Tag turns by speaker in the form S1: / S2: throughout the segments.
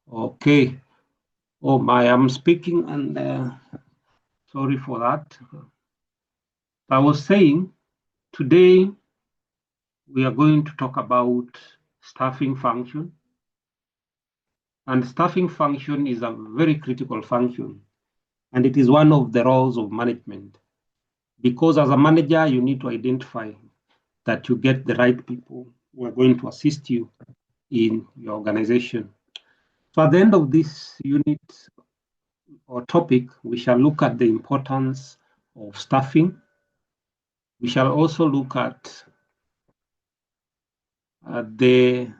S1: Okay. Oh my, I'm speaking and sorry for that. I was saying today we are going to talk about staffing function. And staffing function is a very critical function. And it is one of the roles of management. Because as a manager, you need to identify that you get the right people who are going to assist you in your organization. So at the end of this unit or topic, we shall look at the importance of staffing. We shall also look at the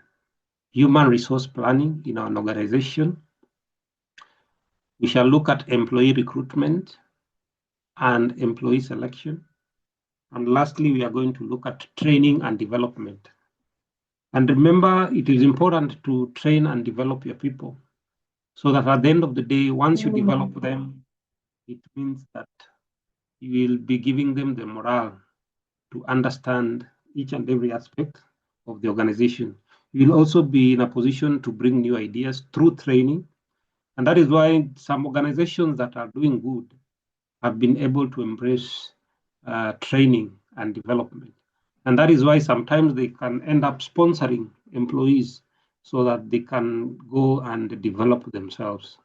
S1: human resource planning in an organization. We shall look at employee recruitment and employee selection. And lastly, we are going to look at training and development. And remember, it is important to train and develop your people so that at the end of the day, once you develop them, it means that you will be giving them the morale to understand each and every aspect of the organization. You will also be in a position to bring new ideas through training. And that is why some organizations that are doing good have been able to embrace training and development. And that is why sometimes they can end up sponsoring employees so that they can go and develop themselves.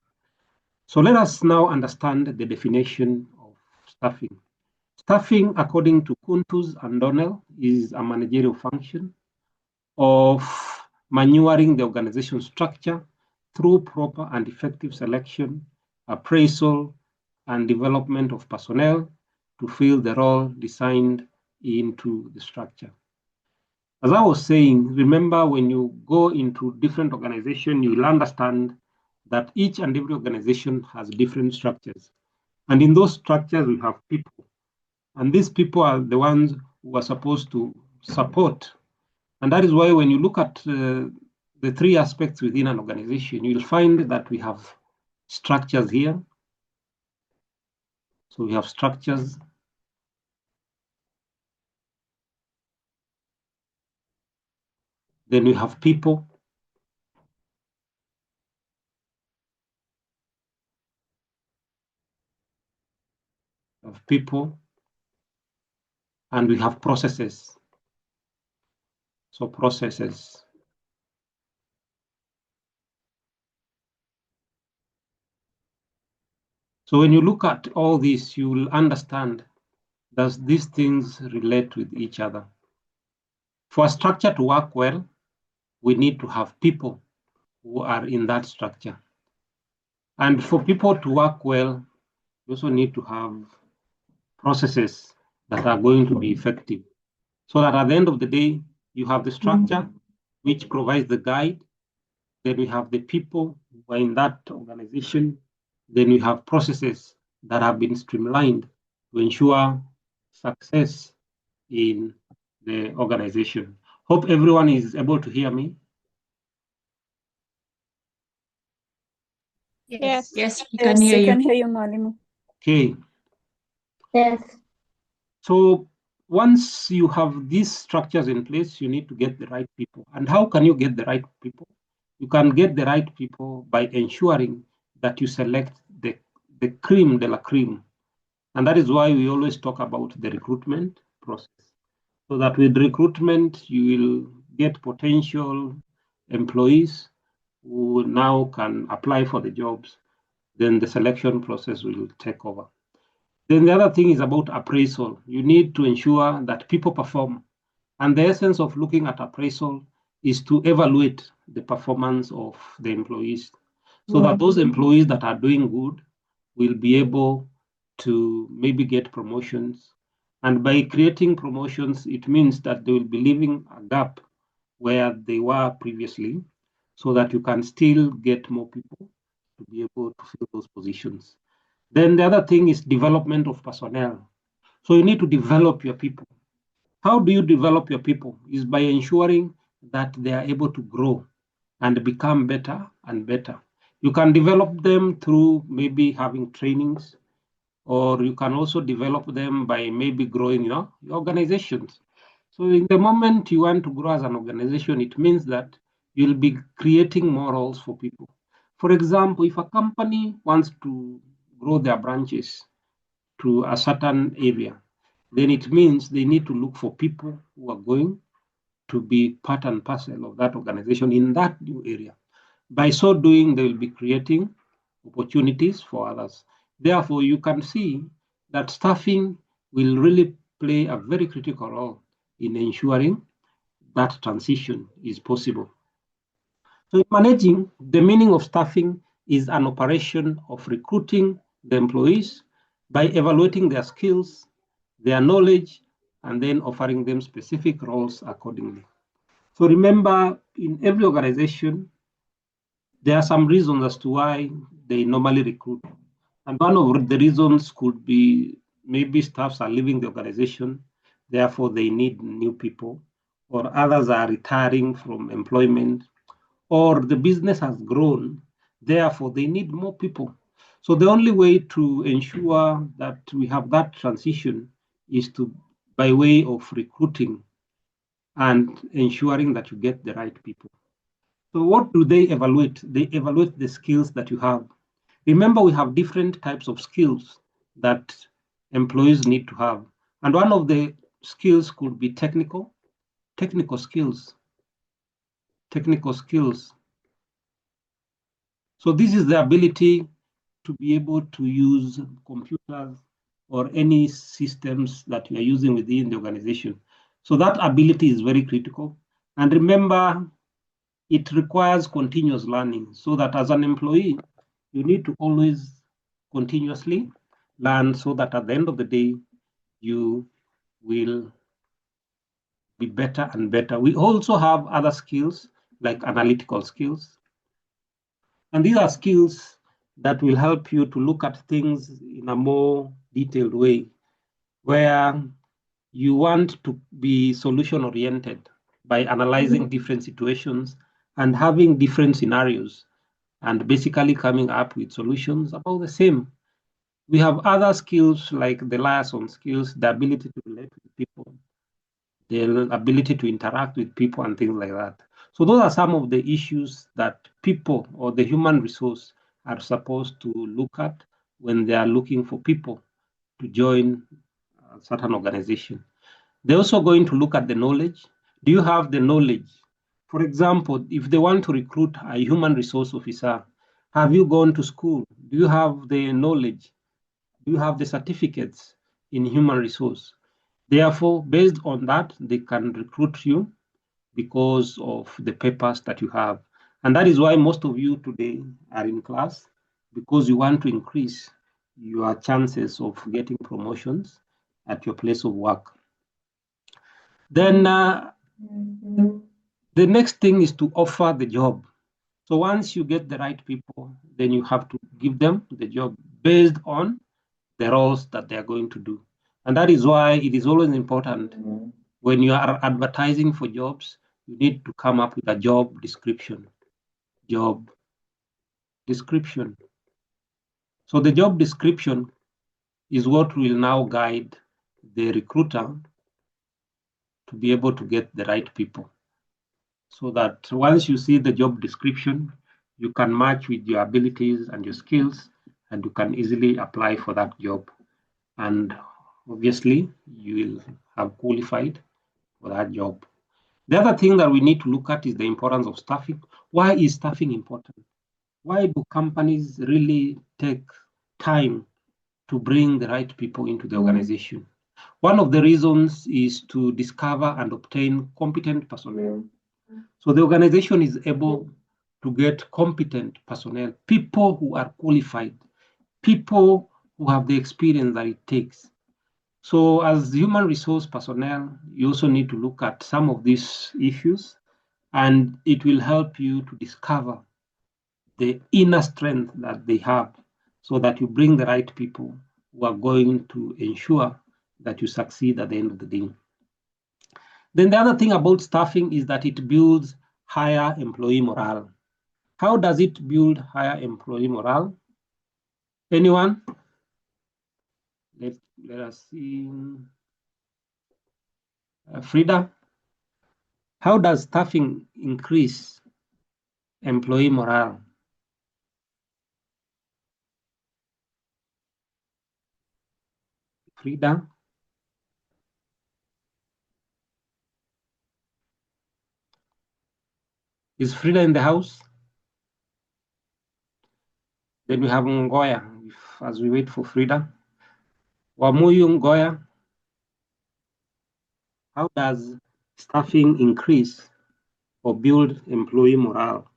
S1: So let us now understand the definition of staffing. Staffing, according to Kuntus and Donnell, is a managerial function of manuring the organization structure through proper and effective selection, appraisal, and development of personnel to fill the role designed into the structure. As I was saying, remember when you go into different organizations, you will understand that each and every organization has different structures. And in those structures, we have people. And these people are the ones who are supposed to support. And that is why when you look at the three aspects within an organization, you'll find that we have structures here. So we have structures. Then we have people. We have people. And we have processes. So processes. So when you look at all this, you will understand that these things relate with each other. For a structure to work well, we need to have people who are in that structure. And for people to work well, you also need to have processes that are going to be effective. So that at the end of the day, you have the structure which provides the guide. Then we have the people who are in that organization. Then we have processes that have been streamlined to ensure success in the organization. Hope everyone is able to hear me.
S2: Yes.
S3: Yes, we can hear you.
S2: We can hear you, Malima.
S1: Okay.
S4: Yes.
S1: So once you have these structures in place, you need to get the right people. And how can you get the right people? You can get the right people by ensuring that you select the cream de la cream. And that is why we always talk about the recruitment process. So that with recruitment, you will get potential employees who now can apply for the jobs. Then the selection process will take over. Then the other thing is about appraisal. You need to ensure that people perform. And the essence of looking at appraisal is to evaluate the performance of the employees so that those employees that are doing good will be able to maybe get promotions. And by creating promotions, it means that they will be leaving a gap where they were previously so that you can still get more people to be able to fill those positions. Then the other thing is development of personnel. So you need to develop your people. How do you develop your people? Is by ensuring that they are able to grow and become better and better. You can develop them through maybe having trainings, or you can also develop them by maybe growing your organizations. So in the moment you want to grow as an organization, it means that you'll be creating more roles for people. For example, if a company wants to grow their branches to a certain area, then it means they need to look for people who are going to be part and parcel of that organization in that new area. By so doing, they will be creating opportunities for others. Therefore, you can see that staffing will really play a very critical role in ensuring that transition is possible. So, in managing, the meaning of staffing is an operation of recruiting the employees by evaluating their skills, their knowledge, and then offering them specific roles accordingly. So remember, in every organization, there are some reasons as to why they normally recruit. And one of the reasons could be maybe staffs are leaving the organization, therefore they need new people, or others are retiring from employment, or the business has grown, therefore they need more people. So the only way to ensure that we have that transition is to by way of recruiting and ensuring that you get the right people. So what do they evaluate? They evaluate the skills that you have. Remember, we have different types of skills that employees need to have. And one of the skills could be technical skills, technical skills. So this is the ability to be able to use computers or any systems that you are using within the organization. So that ability is very critical. And remember, it requires continuous learning so that as an employee, you need to always continuously learn so that at the end of the day, you will be better and better. We also have other skills like analytical skills. And these are skills that will help you to look at things in a more detailed way, where you want to be solution oriented by analyzing different situations and having different scenarios and basically coming up with solutions about the same. We have other skills like the liaison skills, the ability to relate with people, the ability to interact with people, and things like that. So, those are some of the issues that people or the human resource are supposed to look at when they are looking for people to join a certain organization. They're also going to look at the knowledge. Do you have the knowledge? For example, if they want to recruit a human resource officer, have you gone to school? Do you have the knowledge? Do you have the certificates in human resource? Therefore, based on that, they can recruit you because of the papers that you have. And that is why most of you today are in class, because you want to increase your chances of getting promotions at your place of work. Then the next thing is to offer the job. So once you get the right people, then you have to give them the job based on the roles that they are going to do. And that is why it is always important when you are advertising for jobs, you need to come up with a job description. Job description. So the job description is what will now guide the recruiter to be able to get the right people. So that once you see the job description, you can match with your abilities and your skills, and you can easily apply for that job. And obviously, you will have qualified for that job. The other thing that we need to look at is the importance of staffing. Why is staffing important? Why do companies really take time to bring the right people into the organization? One of the reasons is to discover and obtain competent personnel. So the organization is able to get competent personnel, people who are qualified, people who have the experience that it takes. So as human resource personnel, you also need to look at some of these issues, and it will help you to discover the inner strength that they have so that you bring the right people who are going to ensure that you succeed at the end of the day. Then the other thing about staffing is that it builds higher employee morale. How does it build higher employee morale? Anyone? Let us see. Frida, how does staffing increase employee morale? Frida. Is Frida in the house? Then we have Ngoya, as we wait for Frida. Wamuyu Ngoya, how does staffing increase or build employee morale?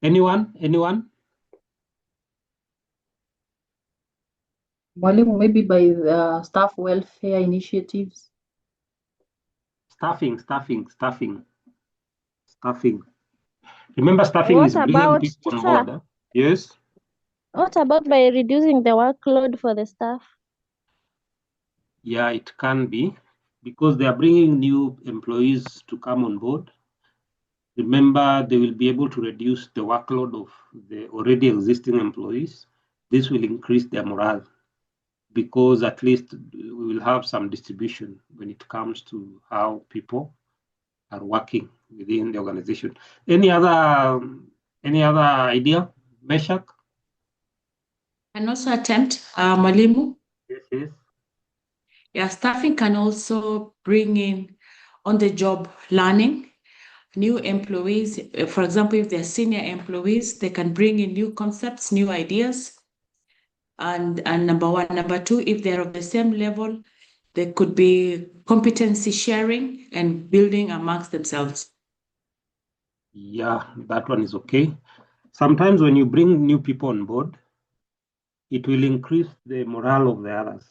S1: Anyone?
S2: Mwalimu, maybe by staff welfare initiatives.
S1: Staffing. Remember, staffing is bringing people on board. Yes?
S3: What about by reducing the workload for the staff?
S1: Yeah, it can be, because they are bringing new employees to come on board. Remember, they will be able to reduce the workload of the already existing employees. This will increase their morale, because at least we will have some distribution when it comes to how people are working within the organization. Any other idea, Meshak?
S4: Can also attempt, Mwalimu.
S1: Yes.
S4: Yeah, staffing can also bring in on-the-job learning. New employees, for example, if they're senior employees, they can bring in new concepts, new ideas. And number one. Number two, if they're of the same level, there could be competency sharing and building amongst themselves.
S1: Yeah, that one is okay. Sometimes when you bring new people on board, it will increase the morale of the others,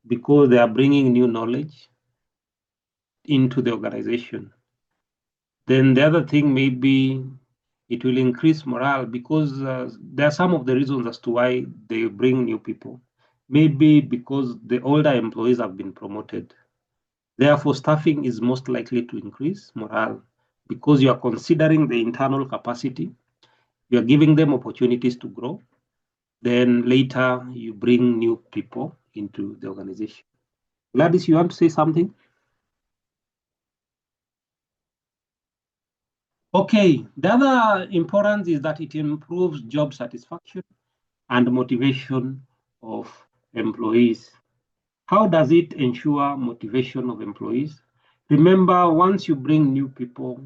S1: because they are bringing new knowledge into the organization. Then the other thing, maybe it will increase morale, because there are some of the reasons as to why they bring new people. Maybe because the older employees have been promoted. Therefore, staffing is most likely to increase morale, because you are considering the internal capacity, you are giving them opportunities to grow. Then later you bring new people into the organization. Gladys, you want to say something? Okay, the other importance is that it improves job satisfaction and motivation of employees. How does it ensure motivation of employees? Remember, once you bring new people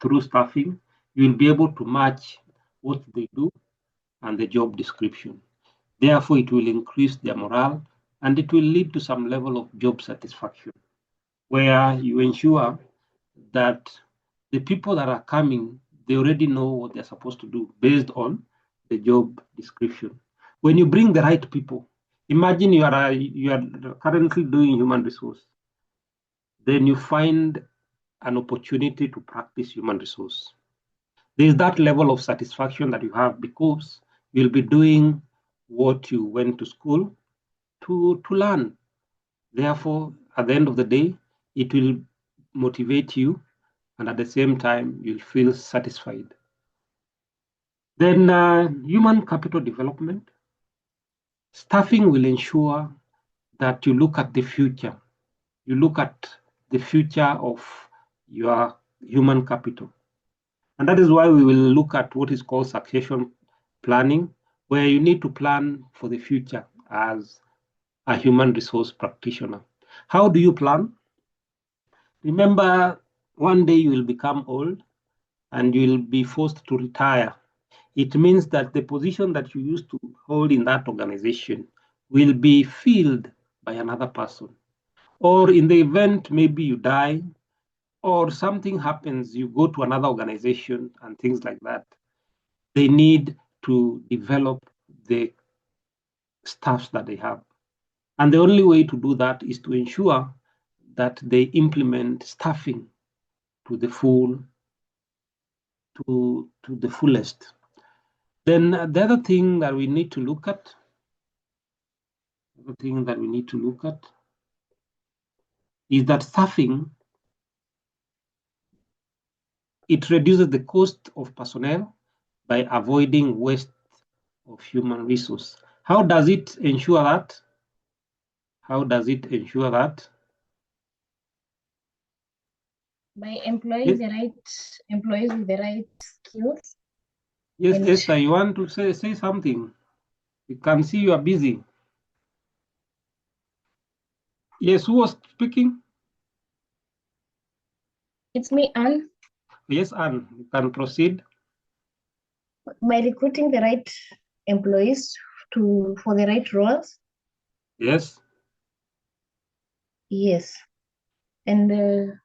S1: through staffing, you'll be able to match what they do and the job description. Therefore, it will increase their morale, and it will lead to some level of job satisfaction, where you ensure that the people that are coming, they already know what they're supposed to do based on the job description. When you bring the right people, imagine you are currently doing human resource, then you find an opportunity to practice human resource. There is that level of satisfaction that you have, because you'll be doing what you went to school to learn. Therefore, at the end of the day, it will motivate you, and at the same time, you'll feel satisfied. Then human capital development. Staffing will ensure that you look at the future. You look at the future of your human capital. And that is why we will look at what is called succession planning, where you need to plan for the future as a human resource practitioner. How do you plan? Remember, one day you will become old and you will be forced to retire. It means that the position that you used to hold in that organization will be filled by another person. Or in the event, maybe you die or something happens, you go to another organization and things like that. They need to develop the staffs that they have. And the only way to do that is to ensure that they implement staffing to the fullest. Then the other thing that we need to look at, is that staffing, it reduces the cost of personnel by avoiding waste of human resource. How does it ensure that?
S3: By employing the right employees with the right skills.
S1: Yes,
S2: And
S1: Esther, you want to say something? We can see you are busy. Yes, who was speaking?
S5: it's me, Anne.
S1: Yes, Anne, you can proceed.
S5: By recruiting the right employees for the right roles.
S1: Yes.
S5: Yes. And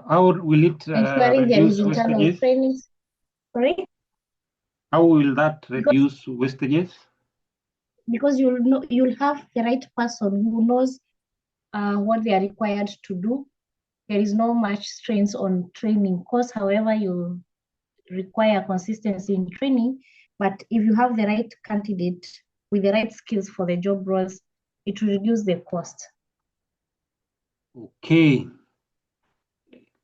S1: How will it
S5: ensuring there is
S1: reduce
S5: internal
S1: wastages?
S5: trainings. Sorry?
S1: How will that
S5: Because,
S1: reduce wastages?
S5: because you'll have the right person who knows what they are required to do. There is no much strains on training course. However, you require consistency in training, but if you have the right candidate with the right skills for the job roles, it will reduce the cost.
S1: Okay,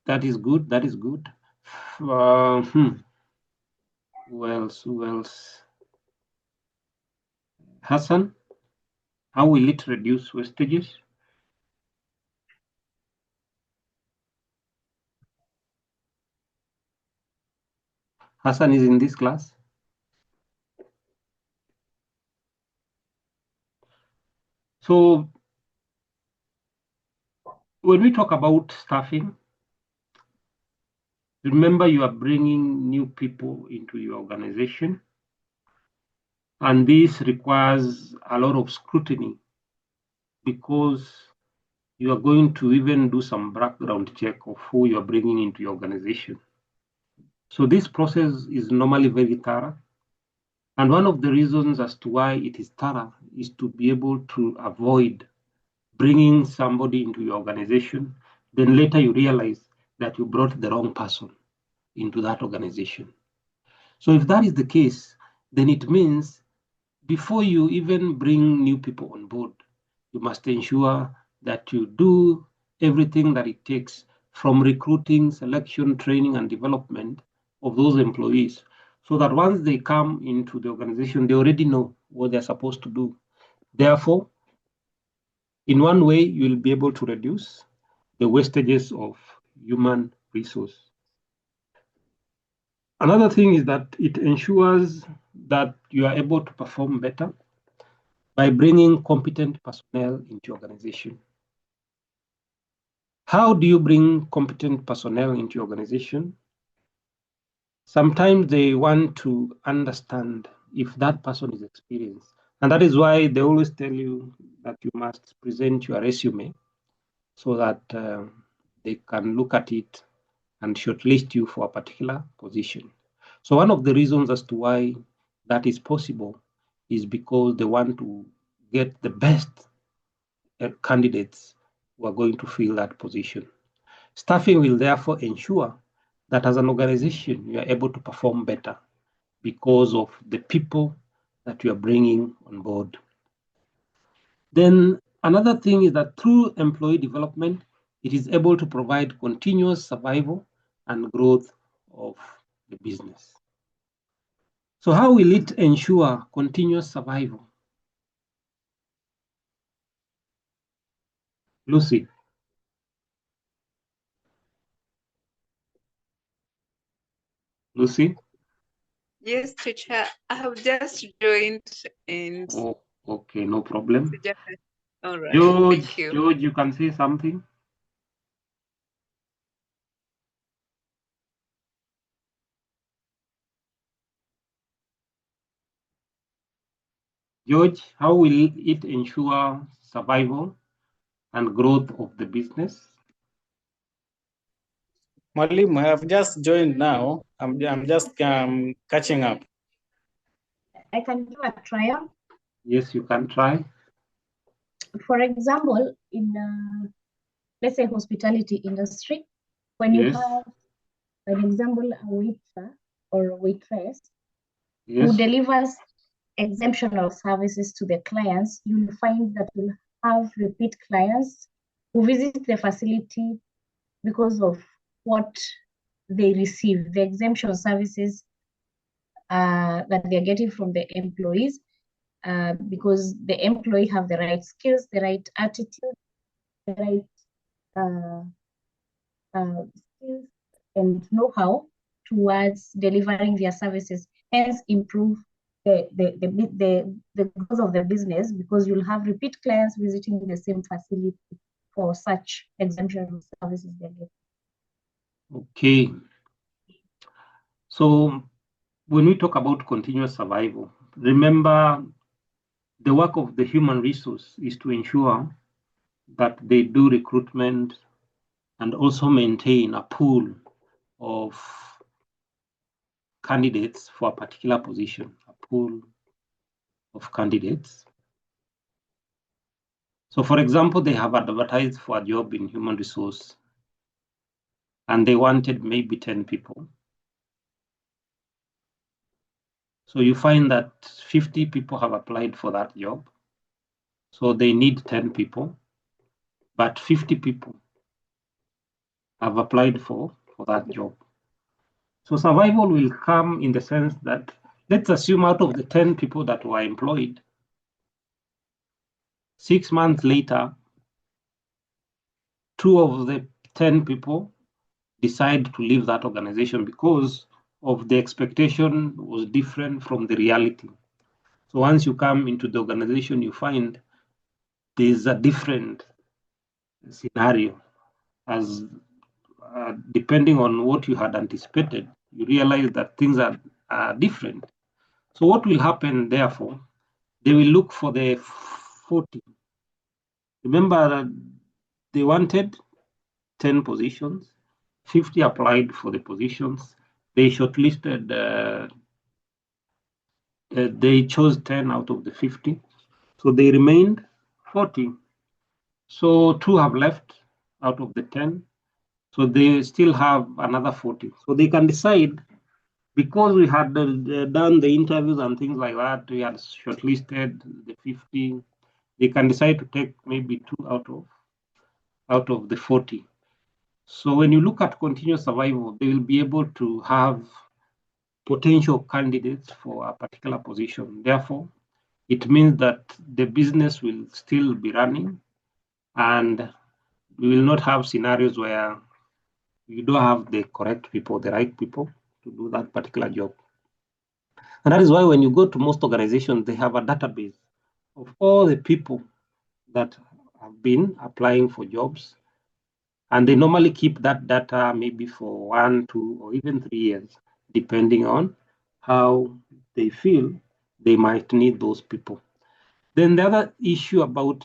S1: that is good. That is good. Who else? Who else? Hassan, how will it reduce wastages? Hassan is in this class. So when we talk about staffing, remember you are bringing new people into your organization, and this requires a lot of scrutiny because you are going to even do some background check of who you are bringing into your organization. So this process is normally very thorough. And one of the reasons as to why it is thorough is to be able to avoid bringing somebody into your organization, then later you realize that you brought the wrong person into that organization. So if that is the case, then it means before you even bring new people on board, you must ensure that you do everything that it takes from recruiting, selection, training, and development of those employees so that once they come into the organization, they already know what they're supposed to do. Therefore, in one way, you'll be able to reduce the wastages of human resource. Another thing is that it ensures that you are able to perform better by bringing competent personnel into your organization. How do you bring competent personnel into your organization? Sometimes they want to understand if that person is experienced. And that is why they always tell you that you must present your resume so that they can look at it and shortlist you for a particular position. So one of the reasons as to why that is possible is because they want to get the best candidates who are going to fill that position. Staffing will therefore ensure that as an organization, you are able to perform better because of the people that you are bringing on board. Then another thing is that through employee development, it is able to provide continuous survival and growth of the business. So how will it ensure continuous survival? Lucy. Lucy?
S6: Yes, teacher. I have just joined and
S1: Oh, okay, no problem.
S6: all right.
S1: George,
S6: Thank you.
S1: George, you can say something. George, how will it ensure survival and growth of the business?
S7: Mwalimu, I have just joined now. I'm just catching up.
S5: I can do a trial.
S1: Yes, you can try.
S5: For example, in let's say hospitality industry, when you
S1: Yes.
S5: have, for example, a waiter or a waitress who
S1: Yes.
S5: delivers exemptional services to the clients, you'll find that you'll have repeat clients who visit the facility because of what they receive, the exemption services that they're getting from the employees, because the employee have the right skills, the right attitude, the right skills and know-how towards delivering their services, hence improve the growth of the business, because you'll have repeat clients visiting the same facility for such exemption services they get.
S1: Okay. So when we talk about continuous survival, remember the work of the human resource is to ensure that they do recruitment and also maintain a pool of candidates for a particular position, a pool of candidates. So for example, they have advertised for a job in human resource and they wanted maybe 10 people. So you find that 50 people have applied for that job. So they need 10 people, but 50 people have applied for that job. So survival will come in the sense that, let's assume out of the 10 people that were employed, 6 months later, 2 of the 10 people decide to leave that organization because of the expectation was different from the reality. So once you come into the organization, you find there's a different scenario. As depending on what you had anticipated, you realize that things are different. So what will happen, therefore, they will look for the 40. Remember, they wanted 10 positions, 50 applied for the positions. They shortlisted, they chose 10 out of the 50. So they remained 40. So 2 have left out of the 10. So they still have another 40. So they can decide, because we had done the interviews and things like that, we had shortlisted the 50, they can decide to take maybe 2 out of the 40. So when you look at continuous survival, they will be able to have potential candidates for a particular position. Therefore, it means that the business will still be running and we will not have scenarios where you don't have the correct people, the right people to do that particular job. And that is why when you go to most organizations, they have a database of all the people that have been applying for jobs. And they normally keep that data maybe for 1, 2, or even 3 years, depending on how they feel they might need those people. Then the other issue about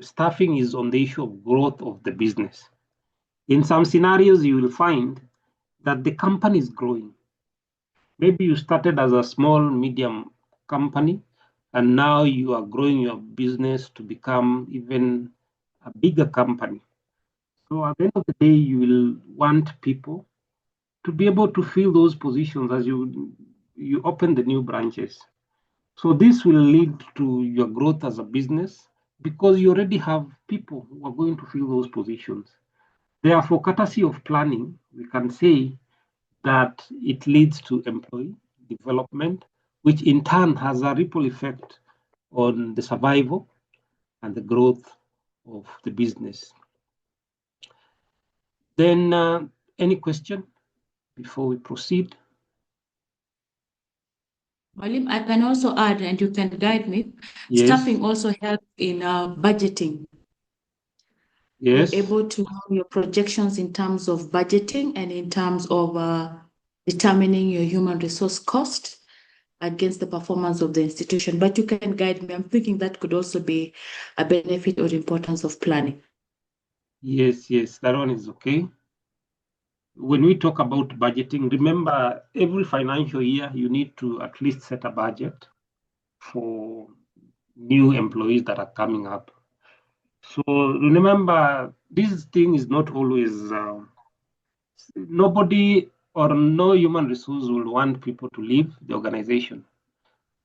S1: staffing is on the issue of growth of the business. In some scenarios, you will find that the company is growing. Maybe you started as a small, medium company, and now you are growing your business to become even a bigger company. So at the end of the day, you will want people to be able to fill those positions as you open the new branches. So this will lead to your growth as a business because you already have people who are going to fill those positions. Therefore, courtesy of planning, we can say that it leads to employee development, which in turn has a ripple effect on the survival and the growth of the business. Then any question before we proceed?
S4: Malim, I can also add, and you can guide me.
S1: Yes.
S4: Staffing also helps in budgeting.
S1: Yes.
S4: You're able to have your projections in terms of budgeting and in terms of determining your human resource cost against the performance of the institution. But you can guide me. I'm thinking that could also be a benefit or importance of planning.
S1: Yes, that one is okay. When we talk about budgeting, remember every financial year you need to at least set a budget for new employees that are coming up. So remember, this thing is not always, nobody or no human resource will want people to leave the organization.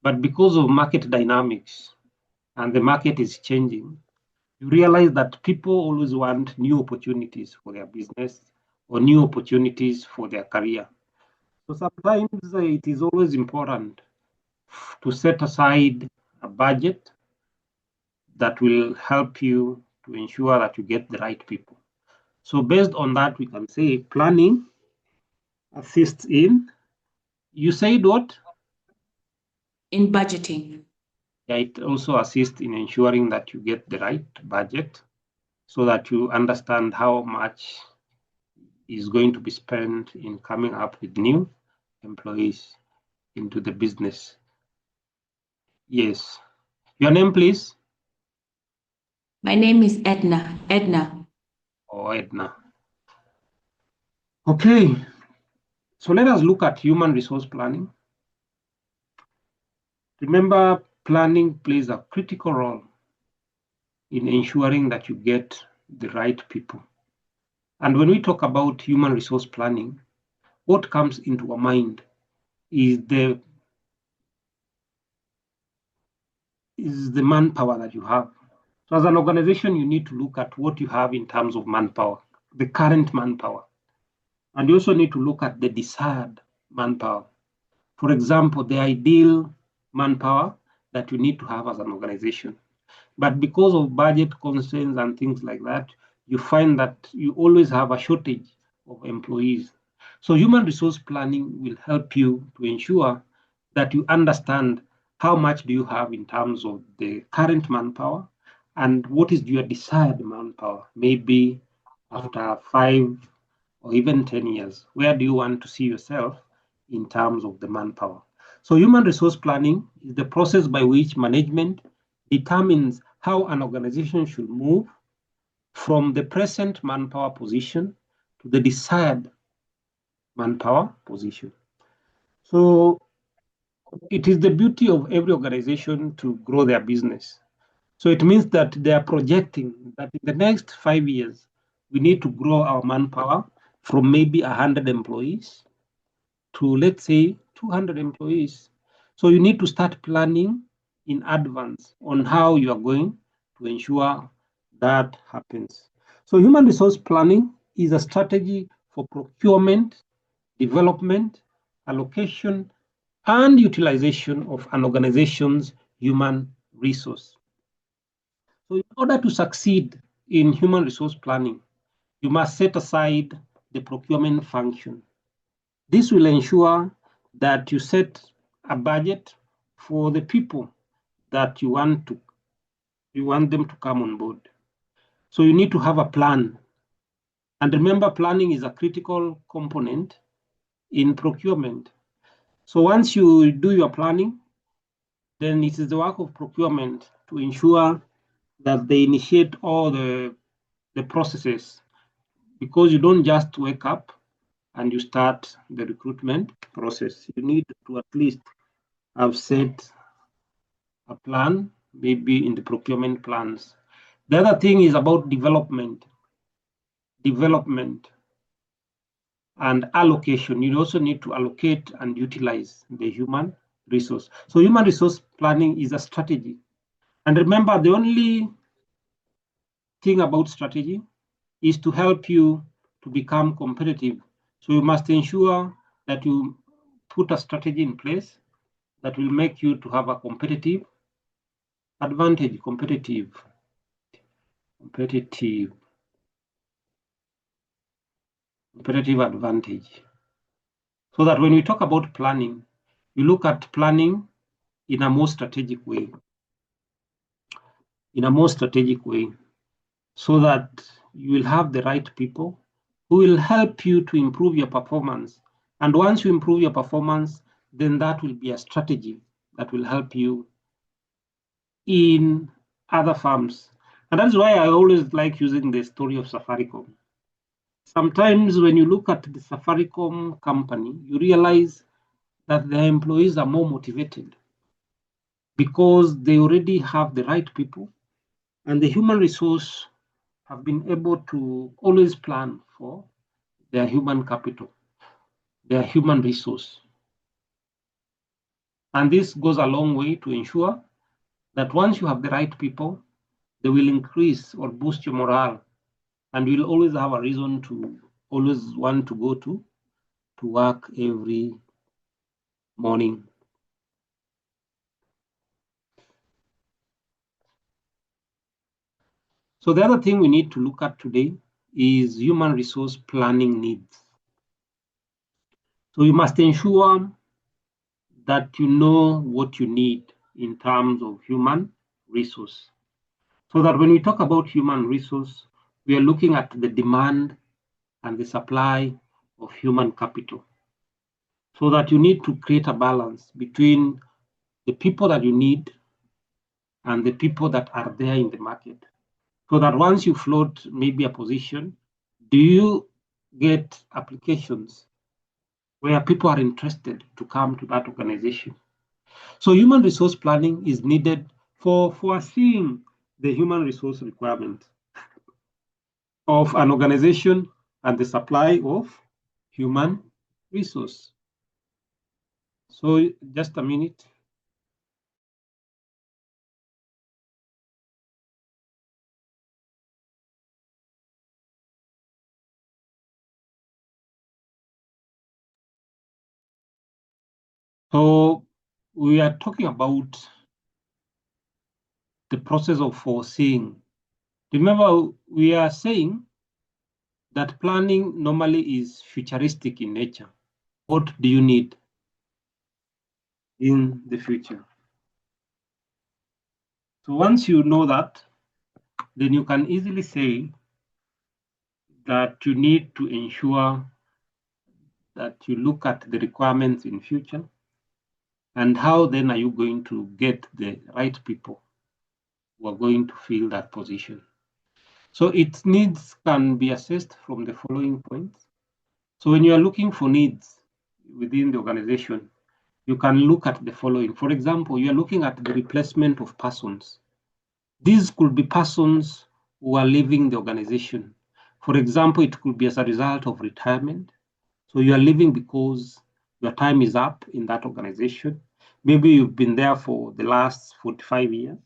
S1: But because of market dynamics and the market is changing, you realize that people always want new opportunities for their business or new opportunities for their career. So sometimes it is always important to set aside a budget that will help you to ensure that you get the right people. So based on that, we can say planning assists in, you said what?
S4: In budgeting.
S1: Yeah, it also assists in ensuring that you get the right budget so that you understand how much is going to be spent in coming up with new employees into the business. Yes. Your name, please?
S4: My name is Edna. Edna.
S1: Or Edna. Okay. So let us look at human resource planning. Remember, planning plays a critical role in ensuring that you get the right people. And when we talk about human resource planning, what comes into our mind is the manpower that you have. So as an organization, you need to look at what you have in terms of manpower, the current manpower. And you also need to look at the desired manpower. For example, the ideal manpower that you need to have as an organization. But because of budget constraints and things like that, you find that you always have a shortage of employees. So human resource planning will help you to ensure that you understand how much do you have in terms of the current manpower and what is your desired manpower, maybe after 5 or even 10 years. Where do you want to see yourself in terms of the manpower? So human resource planning is the process by which management determines how an organization should move from the present manpower position to the desired manpower position. So it is the beauty of every organization to grow their business. So it means that they are projecting that in the next 5 years, we need to grow our manpower from maybe 100 employees to, let's say, 200 employees. So you need to start planning in advance on how you are going to ensure that happens. So human resource planning is a strategy for procurement, development, allocation, and utilization of an organization's human resource. So in order to succeed in human resource planning, you must set aside the procurement function. This will ensure that you set a budget for the people that you want them to come on board. So you need to have a plan. And remember, planning is a critical component in procurement. So once you do your planning, then it is the work of procurement to ensure that they initiate all the processes, because you don't just wake up and you start the recruitment process. You need to at least have set a plan, maybe in the procurement plans. The other thing is about development and allocation. You also need to allocate and utilize the human resource. So human resource planning is a strategy. And remember, the only thing about strategy is to help you to become competitive. So you must ensure that you put a strategy in place that will make you to have a competitive advantage, competitive advantage. So that when we talk about planning, you look at planning in a more strategic way, so that you will have the right people who will help you to improve your performance. And once you improve your performance, then that will be a strategy that will help you in other firms. And that's why I always like using the story of Safaricom. Sometimes when you look at the Safaricom company, you realize that their employees are more motivated because they already have the right people, and the human resource have been able to always plan for their human capital, their human resource. And this goes a long way to ensure that once you have the right people, they will increase or boost your morale, and you'll always have a reason to always want to go to work every morning. So the other thing we need to look at today is human resource planning needs. So you must ensure that you know what you need in terms of human resource. So that when we talk about human resource, we are looking at the demand and the supply of human capital. So that you need to create a balance between the people that you need and the people that are there in the market. So that once you float maybe a position, do you get applications where people are interested to come to that organization? So human resource planning is needed for foreseeing the human resource requirement of an organization and the supply of human resource. So just a minute. So we are talking about the process of foreseeing. Remember, we are saying that planning normally is futuristic in nature. What do you need in the future? So once you know that, then you can easily say that you need to ensure that you look at the requirements in future and how then are you going to get the right people who are going to fill that position. So its needs can be assessed from the following points. So when you are looking for needs within the organization, you can look at the following. For example, you are looking at the replacement of persons. These could be persons who are leaving the organization. For example, it could be as a result of retirement. So you are leaving because your time is up in that organization. Maybe you've been there for the last 45 years.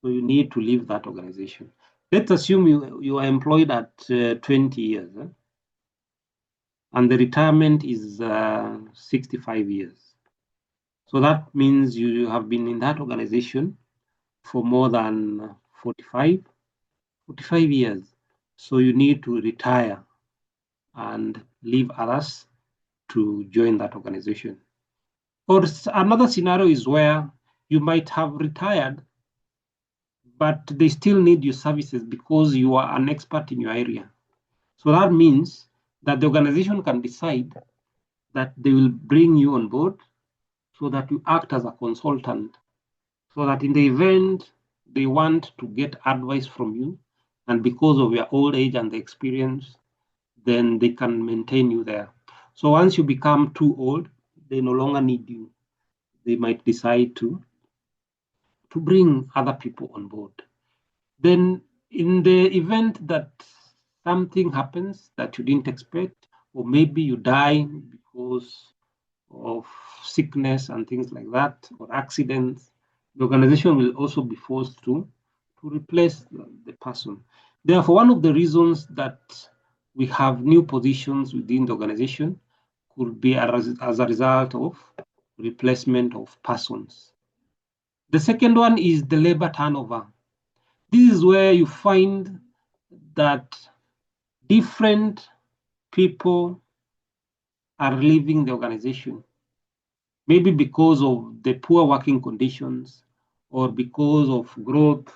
S1: So you need to leave that organization. Let's assume you are employed at 20 years, and the retirement is 65 years. So that means you have been in that organization for more than 45 years. So you need to retire and leave others to join that organization. Or another scenario is where you might have retired, but they still need your services because you are an expert in your area. So that means that the organization can decide that they will bring you on board so that you act as a consultant, so that in the event they want to get advice from you, and because of your old age and the experience, then they can maintain you there. So once you become too old, they no longer need you. They might decide to bring other people on board. Then in the event that something happens that you didn't expect, or maybe you die because of sickness and things like that, or accidents, the organization will also be forced to replace the person. Therefore, one of the reasons that we have new positions within the organization could be as a result of replacement of persons. The second one is the labor turnover. This is where you find that different people are leaving the organization, maybe because of the poor working conditions or because of growth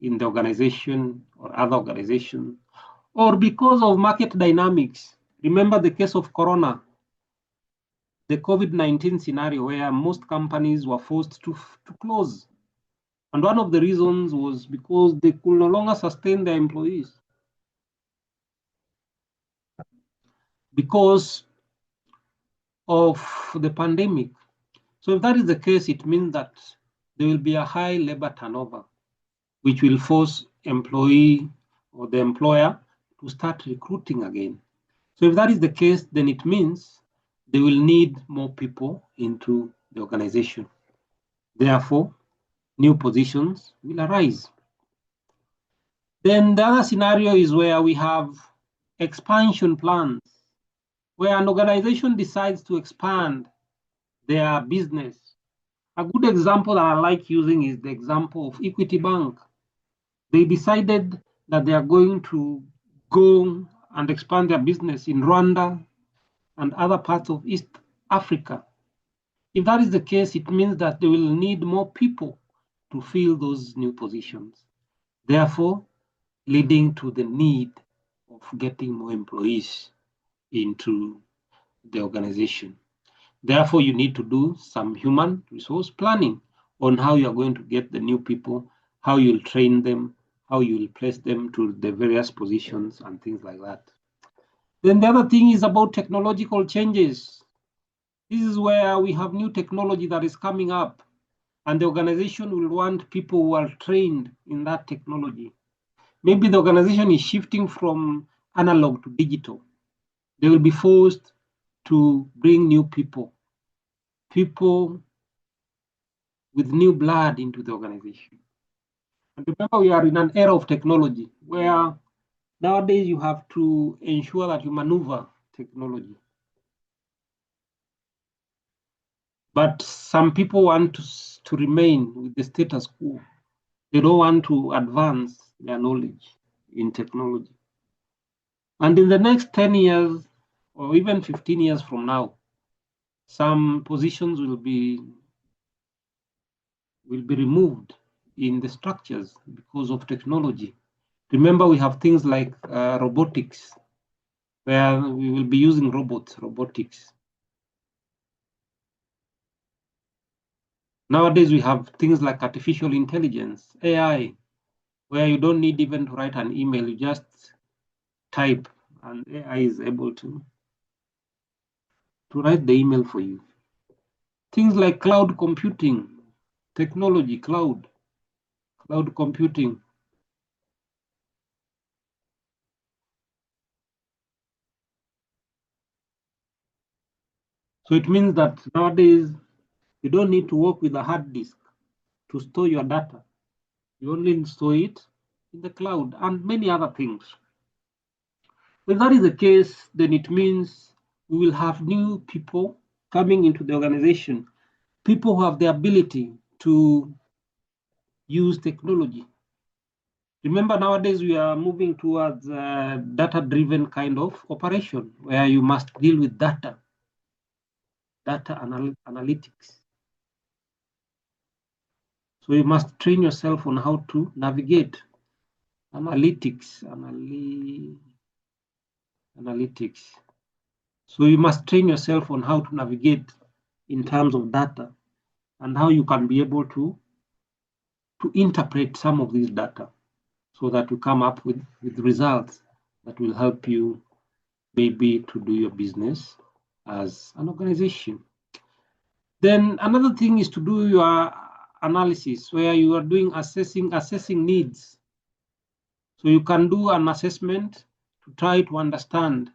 S1: in the organization or other organizations, or because of market dynamics. Remember the case of Corona, the COVID-19 scenario where most companies were forced to close. And one of the reasons was because they could no longer sustain their employees. Because of the pandemic. So if that is the case, it means that there will be a high labor turnover, which will force employee or the employer to start recruiting again. So if that is the case, then it means they will need more people into the organization. Therefore, new positions will arise. Then the other scenario is where we have expansion plans, where an organization decides to expand their business. A good example that I like using is the example of Equity Bank. They decided that they are going to go and expand their business in Rwanda, and other parts of East Africa. If that is the case, it means that they will need more people to fill those new positions, therefore leading to the need of getting more employees into the organization. Therefore, you need to do some human resource planning on how you are going to get the new people, how you'll train them, how you'll place them to the various positions and things like that. Then the other thing is about technological changes. This is where we have new technology that is coming up, and the organization will want people who are trained in that technology. Maybe the organization is shifting from analog to digital. They will be forced to bring new people with new blood into the organization. And remember, we are in an era of technology where nowadays you have to ensure that you maneuver technology. But some people want to remain with the status quo. They don't want to advance their knowledge in technology. And in the next 10 years, or even 15 years from now, some positions will be removed in the structures because of technology. Remember, we have things like robotics, where we will be using robotics. Nowadays, we have things like artificial intelligence, AI, where you don't need even to write an email, you just type, and AI is able to write the email for you. Things like cloud computing, technology, cloud computing. So it means that nowadays, you don't need to work with a hard disk to store your data. You only store it in the cloud and many other things. If that is the case, then it means we will have new people coming into the organization, people who have the ability to use technology. Remember, nowadays we are moving towards a data-driven kind of operation where you must deal with data analytics. So you must train yourself on how to navigate analytics. So you must train yourself on how to navigate in terms of data and how you can be able to interpret some of these data so that you come up with results that will help you maybe to do your business as an organization. Then another thing is to do your analysis where you are doing assessing needs. So you can do an assessment to try to understand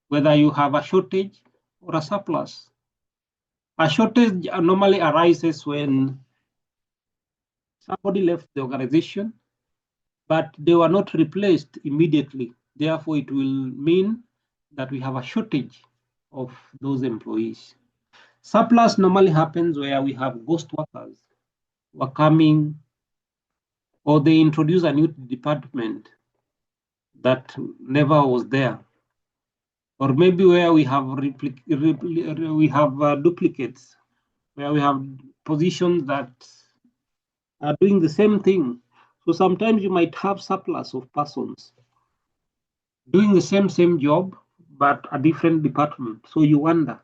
S1: whether you have a shortage or a surplus. A shortage normally arises when somebody left the organization, but they were not replaced immediately. Therefore, it will mean that we have a shortage of those employees. Surplus normally happens where we have ghost workers who are coming, or they introduce a new department that never was there, or maybe where we have duplicates, where we have positions that are doing the same thing. So sometimes you might have surplus of persons doing the same job, but a different department. So you wonder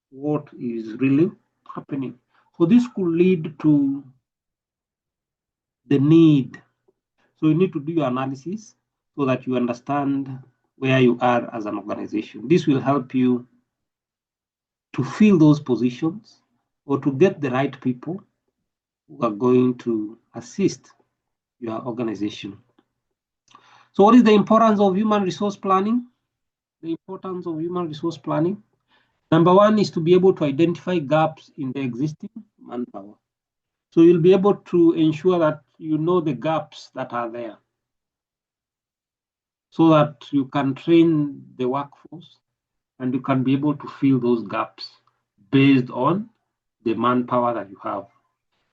S1: what is really happening. So this could lead to the need. So you need to do your analysis so that you understand where you are as an organization. This will help you to fill those positions or to get the right people who are going to assist your organization. So what is the importance of human resource planning? The importance of human resource planning. Number one is to be able to identify gaps in the existing manpower. So you'll be able to ensure that you know the gaps that are there so that you can train the workforce and you can be able to fill those gaps based on the manpower that you have.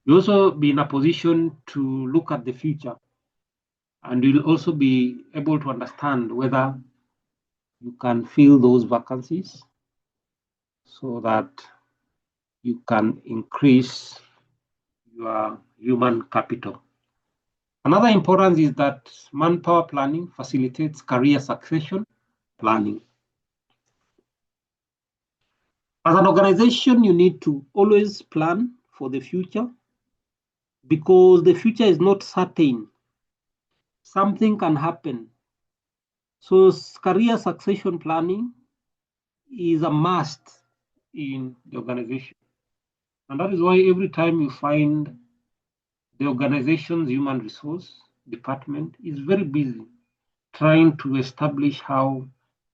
S1: You also be in a position to look at the future, and you'll also be able to understand whether you can fill those vacancies so that you can increase your human capital. Another importance is that manpower planning facilitates career succession planning. As an organization, you need to always plan for the future because the future is not certain. Something can happen. So career succession planning is a must in the organization. And that is why every time you find the organization's human resource department is very busy trying to establish how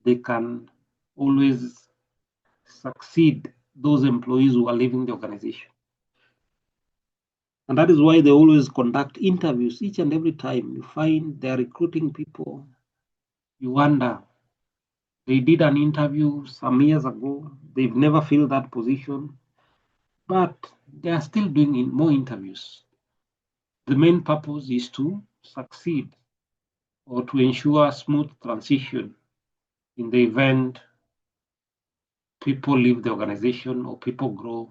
S1: they can always succeed those employees who are leaving the organization. And that is why they always conduct interviews each and every time. You find they're recruiting people. You wonder, they did an interview some years ago. They've never filled that position, but they are still doing more interviews. The main purpose is to succeed or to ensure smooth transition in the event people leave the organization or people grow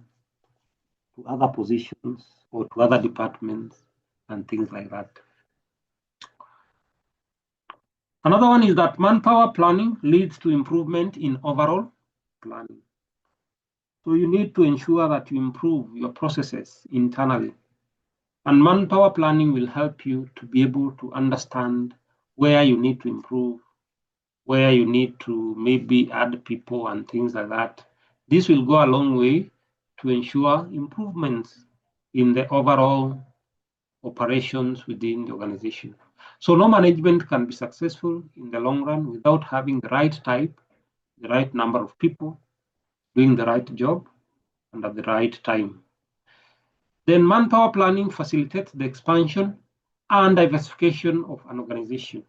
S1: to other positions or to other departments and things like that. Another one is that manpower planning leads to improvement in overall planning. So you need to ensure that you improve your processes internally. And manpower planning will help you to be able to understand where you need to improve, where you need to maybe add people and things like that. This will go a long way to ensure improvements in the overall operations within the organization. So no management can be successful in the long run without having the right type, the right number of people doing the right job and at the right time. Then manpower planning facilitates the expansion and diversification of an organization.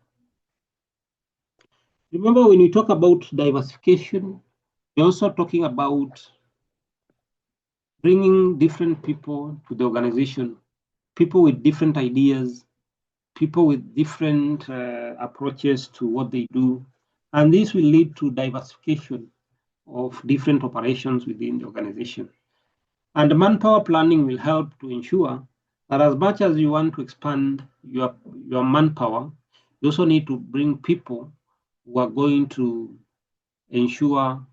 S1: Remember, when we talk about diversification, we're also talking about bringing different people to the organization, people with different ideas, people with different approaches to what they do. And this will lead to diversification of different operations within the organization. And manpower planning will help to ensure that as much as you want to expand your manpower, you also need to bring people who are going to ensure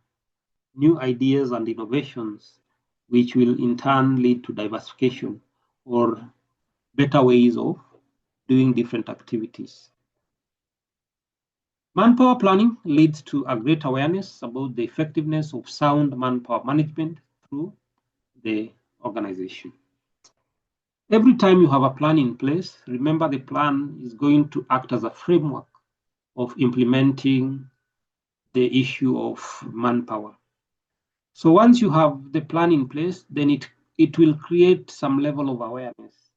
S1: new ideas and innovations, which will in turn lead to diversification or better ways of doing different activities. Manpower planning leads to a great awareness about the effectiveness of sound manpower management through the organization. Every time you have a plan in place, remember the plan is going to act as a framework of implementing the issue of manpower. So once you have the plan in place, then it will create some level of awareness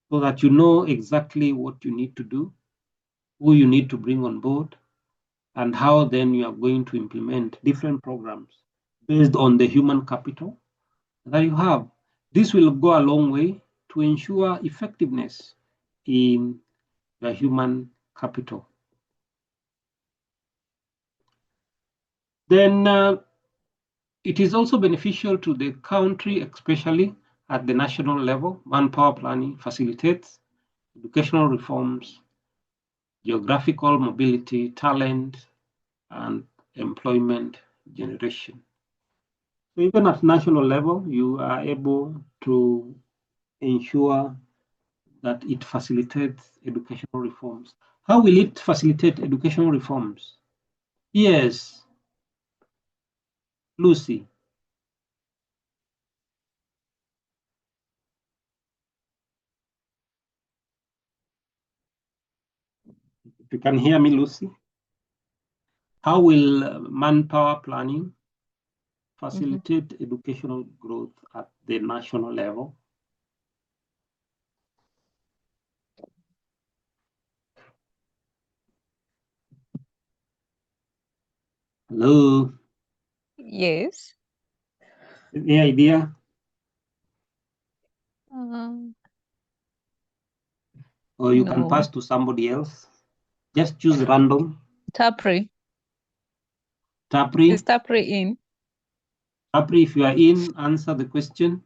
S1: so that you know exactly what you need to do, who you need to bring on board, and how then you are going to implement different programs based on the human capital that you have. This will go a long way to ensure effectiveness in the human capital. Then it is also beneficial to the country, especially at the national level. Manpower planning facilitates educational reforms, geographical mobility, talent, and employment generation. So even at national level, you are able to ensure that it facilitates educational reforms. How will it facilitate educational reforms? Yes, Lucy. If you can hear me, Lucy. How will manpower planning facilitate educational growth at the national level? Hello,
S8: Yes.
S1: any idea? Or you can
S8: No.
S1: pass to somebody else. Just choose random.
S8: Tapri. Is
S1: Tapri,
S8: Tapri in?
S1: Apri, if you are in, answer the question.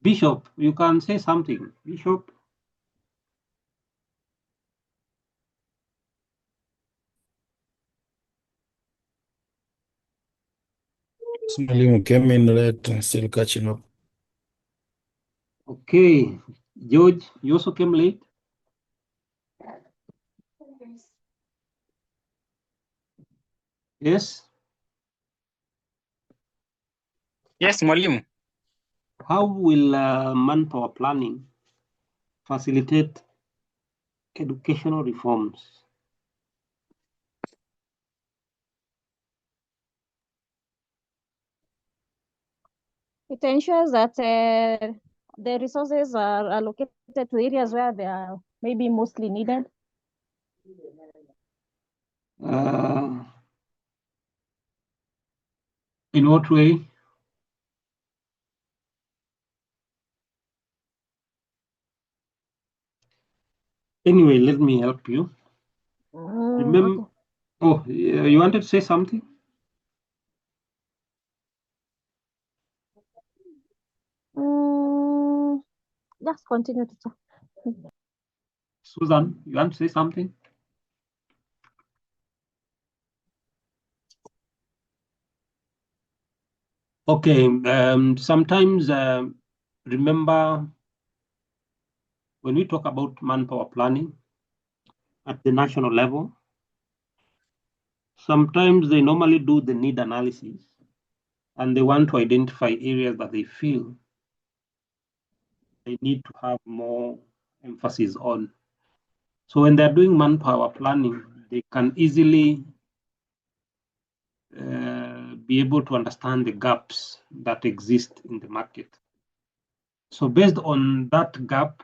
S1: Bishop, you can say something. Bishop.
S7: Mwalimu came in late, still catching up.
S1: Okay. George, you also came late? Yes.
S7: Yes, Mwalimu.
S1: How will manpower planning facilitate educational reforms?
S3: It ensures that the resources are allocated to areas where they are maybe mostly needed.
S1: In what way? Anyway, let me help you. Remember,
S3: Okay.
S1: oh, you wanted to say something?
S3: Just continue to talk.
S1: Susan, you want to say something? Okay, sometimes remember when we talk about manpower planning at the national level, sometimes they normally do the need analysis and they want to identify areas that they feel they need to have more emphasis on. So when they're doing manpower planning, they can easily be able to understand the gaps that exist in the market. So based on that gap,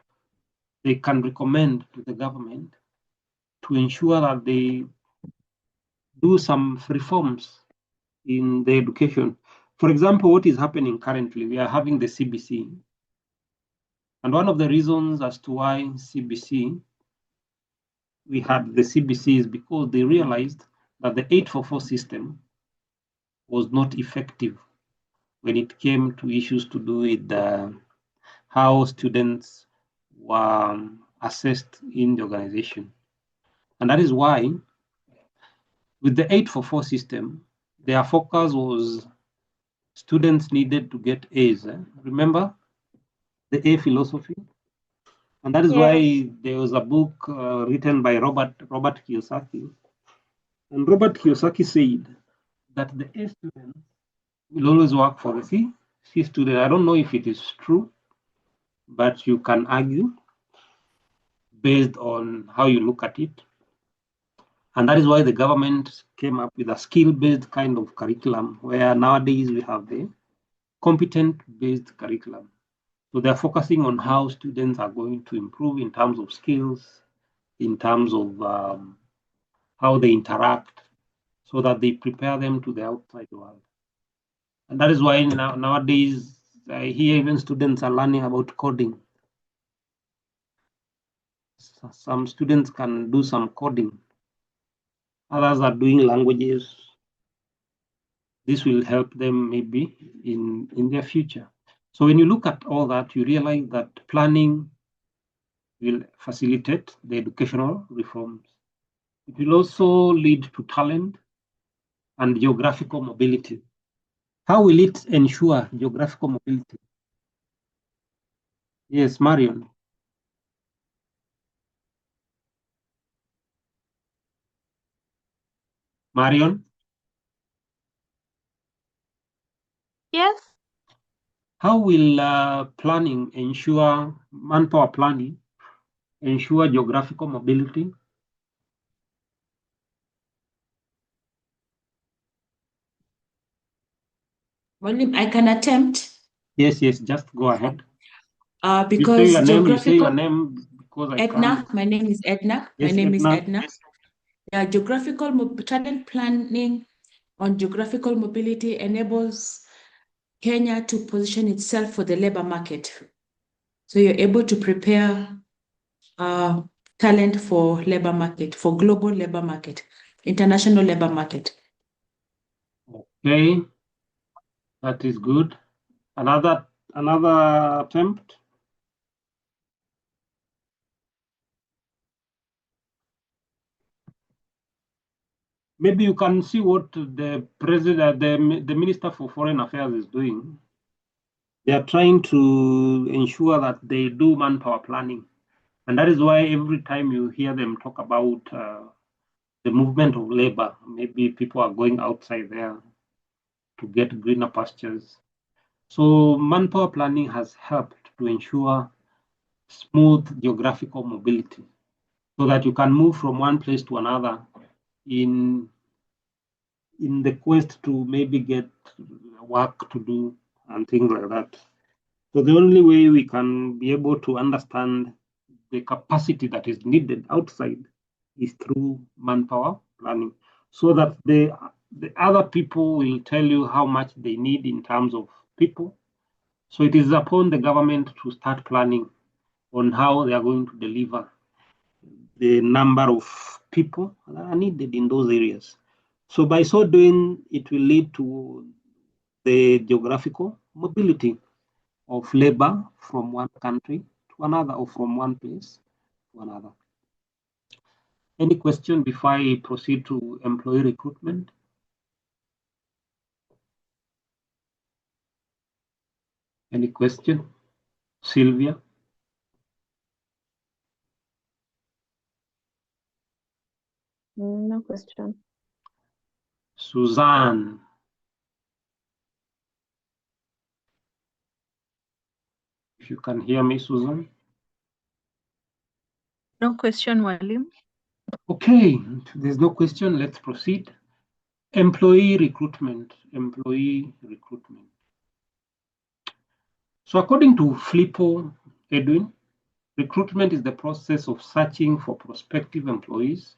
S1: they can recommend to the government to ensure that they do some reforms in the education. For example, what is happening currently, we are having the CBC. And one of the reasons as to why we had the CBC is because they realized that the 844 system was not effective when it came to issues to do with how students were assessed in the organization. And that is why with the 844 system, their focus was students needed to get A's. Remember the A philosophy? And that is why there was a book written by Robert Kiyosaki. And Robert Kiyosaki said that the A student will always work for the C student. I don't know if it is true, but you can argue based on how you look at it. And that is why the government came up with a skill-based kind of curriculum, where nowadays we have the competent-based curriculum. So they're focusing on how students are going to improve in terms of skills, in terms of how they interact, so that they prepare them to the outside world. And that is why nowadays I hear even students are learning about coding. Some students can do some coding. Others are doing languages. This will help them maybe in their future. So when you look at all that, you realize that planning will facilitate the educational reforms. It will also lead to talent and geographical mobility. How will it ensure geographical mobility? Yes, Marion. Marion?
S3: Yes.
S1: How will planning ensure, manpower planning, ensure geographical mobility?
S4: Well, I can attempt.
S1: Yes, just go ahead.
S4: Because
S1: you say your name because I
S4: Edna,
S1: can't.
S4: my name is Edna.
S1: Yes,
S4: my name
S1: Edna.
S4: is Edna. Yeah, talent planning on geographical mobility enables Kenya to position itself for the labor market. So you're able to prepare talent for labor market, for global labor market. international labor market.
S1: Okay, that is good. Another attempt. Maybe you can see what the president, the Minister for Foreign Affairs is doing. They are trying to ensure that they do manpower planning. And that is why every time you hear them talk about the movement of labor, maybe people are going outside there to get greener pastures. So manpower planning has helped to ensure smooth geographical mobility so that you can move from one place to another in the quest to maybe get work to do and things like that. So the only way we can be able to understand the capacity that is needed outside is through manpower planning, so that the other people will tell you how much they need in terms of people. So it is upon the government to start planning on how they are going to deliver the number of people that are needed in those areas. So by so doing, it will lead to the geographical mobility of labor from one country to another or from one place to another. Any question before I proceed to employee recruitment? Any question? Sylvia?
S3: No question.
S1: Suzanne? If you can hear me, Susan?
S8: No question, Walim.
S1: Okay, there's no question. Let's proceed. Employee recruitment. Employee recruitment. So according to Flippo Edwin, recruitment is the process of searching for prospective employees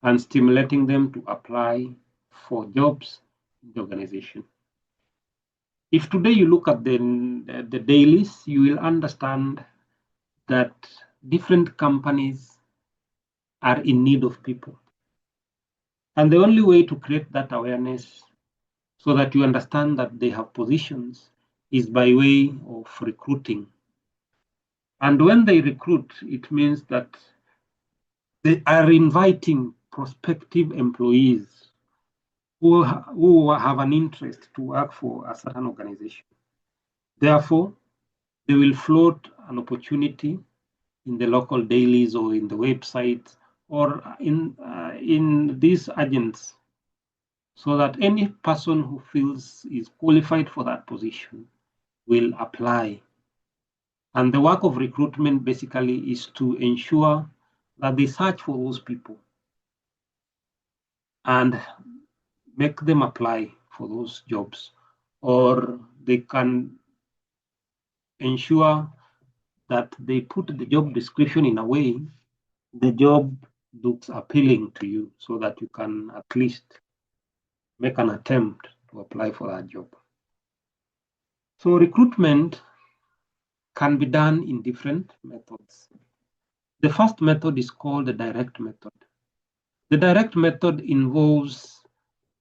S1: and stimulating them to apply for jobs in the organization. If today you look at the dailies, you will understand that different companies are in need of people. And the only way to create that awareness so that you understand that they have positions is by way of recruiting. And when they recruit, it means that they are inviting prospective employees who have an interest to work for a certain organization. Therefore, they will float an opportunity in the local dailies or in the website or in these agents, so that any person who feels is qualified for that position will apply. And the work of recruitment basically is to ensure that they search for those people and make them apply for those jobs, or they can ensure that they put the job description in a way the job looks appealing to you so that you can at least make an attempt to apply for that job. So recruitment can be done in different methods. The first method is called the direct method. The direct method involves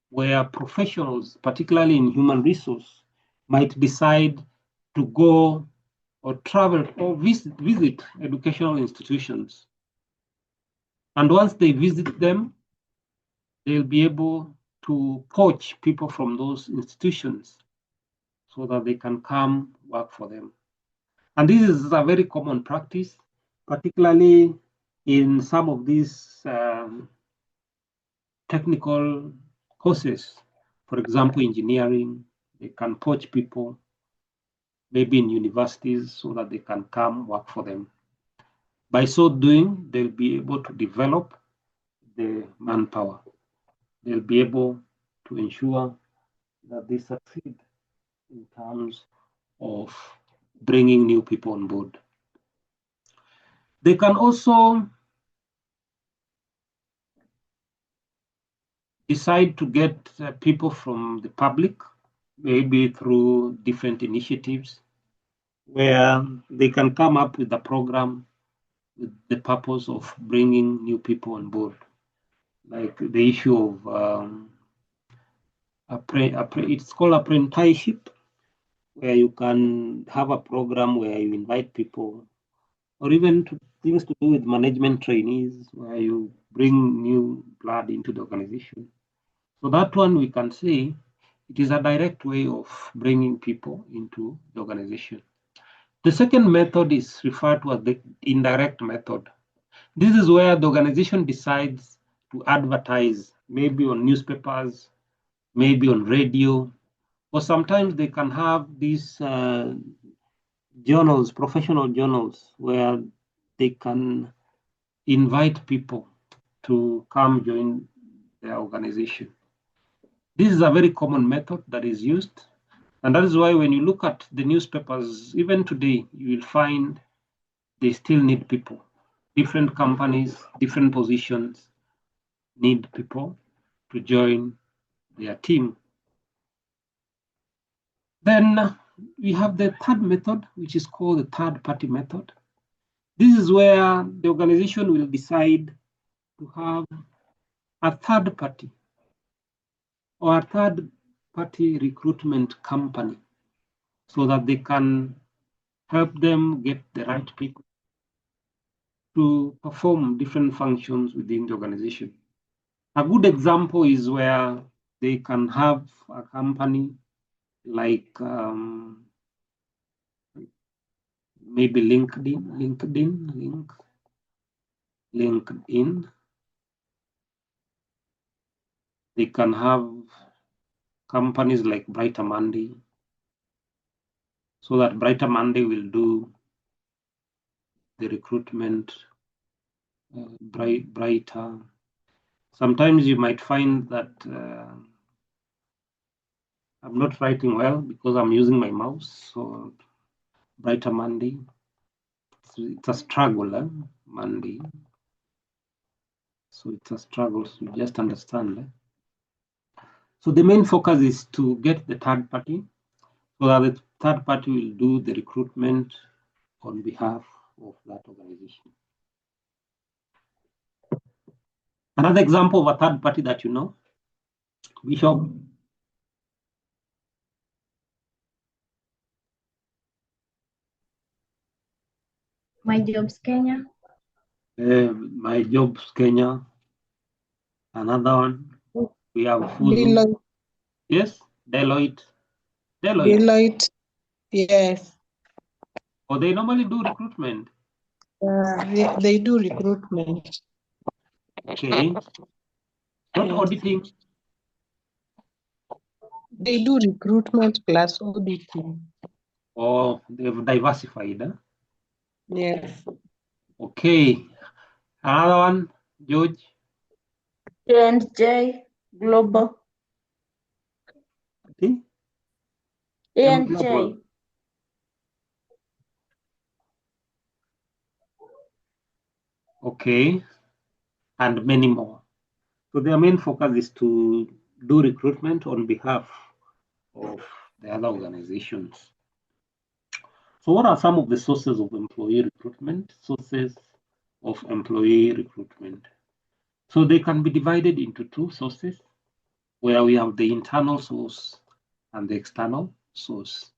S1: where professionals, particularly in human resource, might decide to go or travel or visit educational institutions. And once they visit them, they'll be able to poach people from those institutions so that they can come work for them. And this is a very common practice, particularly in some of these technical courses. For example, engineering, they can poach people, maybe in universities, so that they can come work for them. By so doing, they'll be able to develop the manpower. They'll be able to ensure that they succeed in terms of bringing new people on board. They can also decide to get people from the public, maybe through different initiatives, where they can come up with a program with the purpose of bringing new people on board. like the issue of it's called apprenticeship, where you can have a program where you invite people, or even things to do with management trainees, where you bring new blood into the organization. So that one we can say it is a direct way of bringing people into the organization. The second method is referred to as the indirect method. This is where the organization decides to advertise, maybe on newspapers, maybe on radio, or sometimes they can have these journals, professional journals, where they can invite people to come join their organization. This is a very common method that is used. And that is why when you look at the newspapers, even today, you will find they still need people. Different companies, different positions need people to join their team. Then we have the third method, which is called the third party method. This is where the organization will decide to have a third party or a third party recruitment company so that they can help them get the right people to perform different functions within the organization. A good example is where they can have a company like maybe LinkedIn. They can have companies like Brighter Monday, so that Brighter Monday will do the recruitment. Brighter. Sometimes you might find that I'm not writing well because I'm using my mouse. So Brighter Monday. It's a struggle, Monday. So it's a struggle. So you just understand. So the main focus is to get the third party, so that the third party will do the recruitment on behalf of that organization. Another example of a third party that you know, Bishop.
S5: My Jobs Kenya.
S1: My Jobs Kenya. Another one. We have
S9: Deloitte.
S1: Yes, Deloitte.
S9: Deloitte. Yes.
S1: Or they normally do recruitment.
S9: They do recruitment.
S1: Okay. Not auditing.
S9: They do recruitment plus auditing.
S1: Or they've diversified.
S9: Yes.
S1: Okay. Another one, George.
S10: J Global.
S1: Okay.
S10: J.
S1: Okay. And many more. So their main focus is to do recruitment on behalf of the other organizations. So what are some of the sources of employee recruitment? Sources of employee recruitment. So they can be divided into two sources, where we have the internal source and the external source.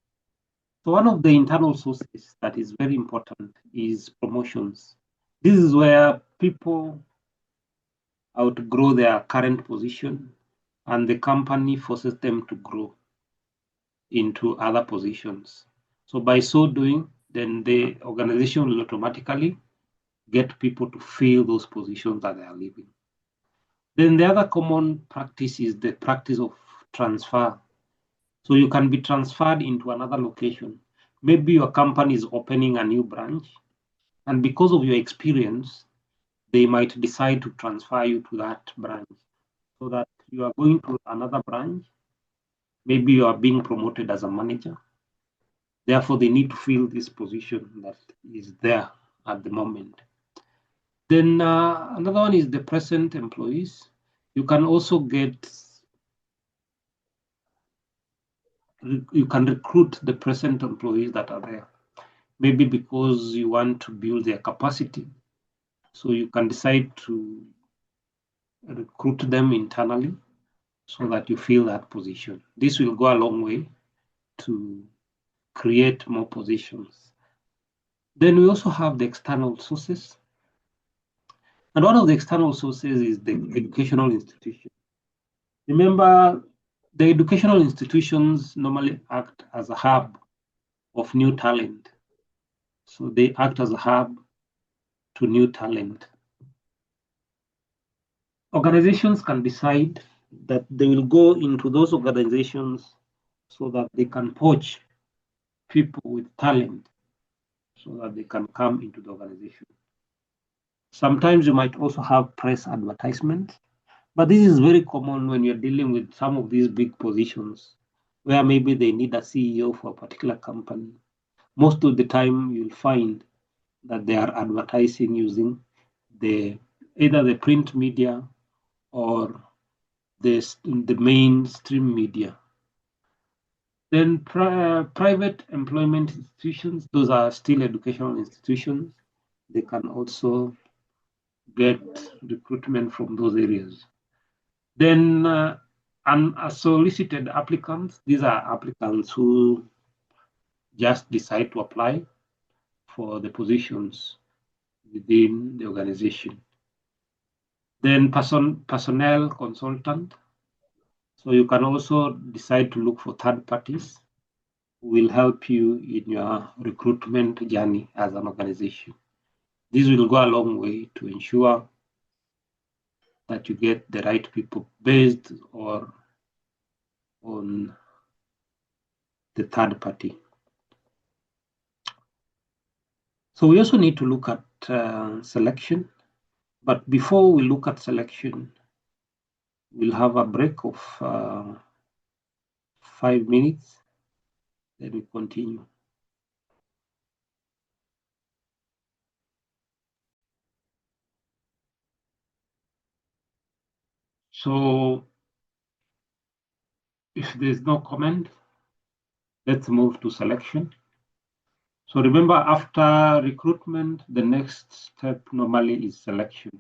S1: So one of the internal sources that is very important is promotions. This is where people outgrow their current position and the company forces them to grow into other positions. So by so doing, then the organization will automatically get people to fill those positions that they are leaving. Then the other common practice is the practice of transfer. So you can be transferred into another location. Maybe your company is opening a new branch, and because of your experience, they might decide to transfer you to that branch, so that you are going to another branch. Maybe you are being promoted as a manager. Therefore, they need to fill this position that is there at the moment. Then another one is the present employees. You can also you can recruit the present employees that are there. Maybe because you want to build their capacity. So you can decide to recruit them internally so that you fill that position. This will go a long way to create more positions. Then we also have the external sources. And one of the external sources is the educational institution. Remember, the educational institutions normally act as a hub of new talent. So they act as a hub to new talent. Organizations can decide that they will go into those organizations so that they can poach people with talent so that they can come into the organization. Sometimes you might also have press advertisements, but this is very common when you're dealing with some of these big positions where maybe they need a CEO for a particular company. Most of the time, you'll find that they are advertising using either the print media or the mainstream media. Then private employment institutions, those are still educational institutions. They can also get recruitment from those areas. Then unsolicited applicants, these are applicants who just decide to apply for the positions within the organization. Then personnel consultant. So you can also decide to look for third parties who will help you in your recruitment journey as an organization. This will go a long way to ensure that you get the right people based or on the third party. So we also need to look at selection. But before we look at selection, we'll have a break of 5 minutes, then we continue. So if there's no comment, let's move to selection. So remember, after recruitment, the next step normally is selection.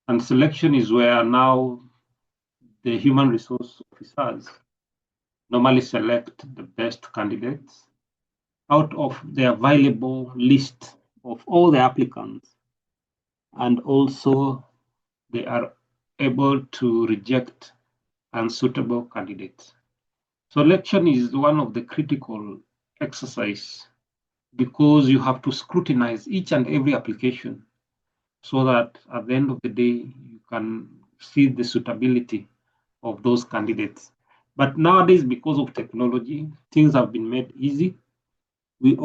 S1: And selection is where now the human resource officers normally select the best candidates out of the available list of all the applicants. And also they are able to reject unsuitable candidates. Selection is one of the critical exercise because you have to scrutinize each and every application so that at the end of the day, you can see the suitability of those candidates. But nowadays, because of technology, things have been made easy. We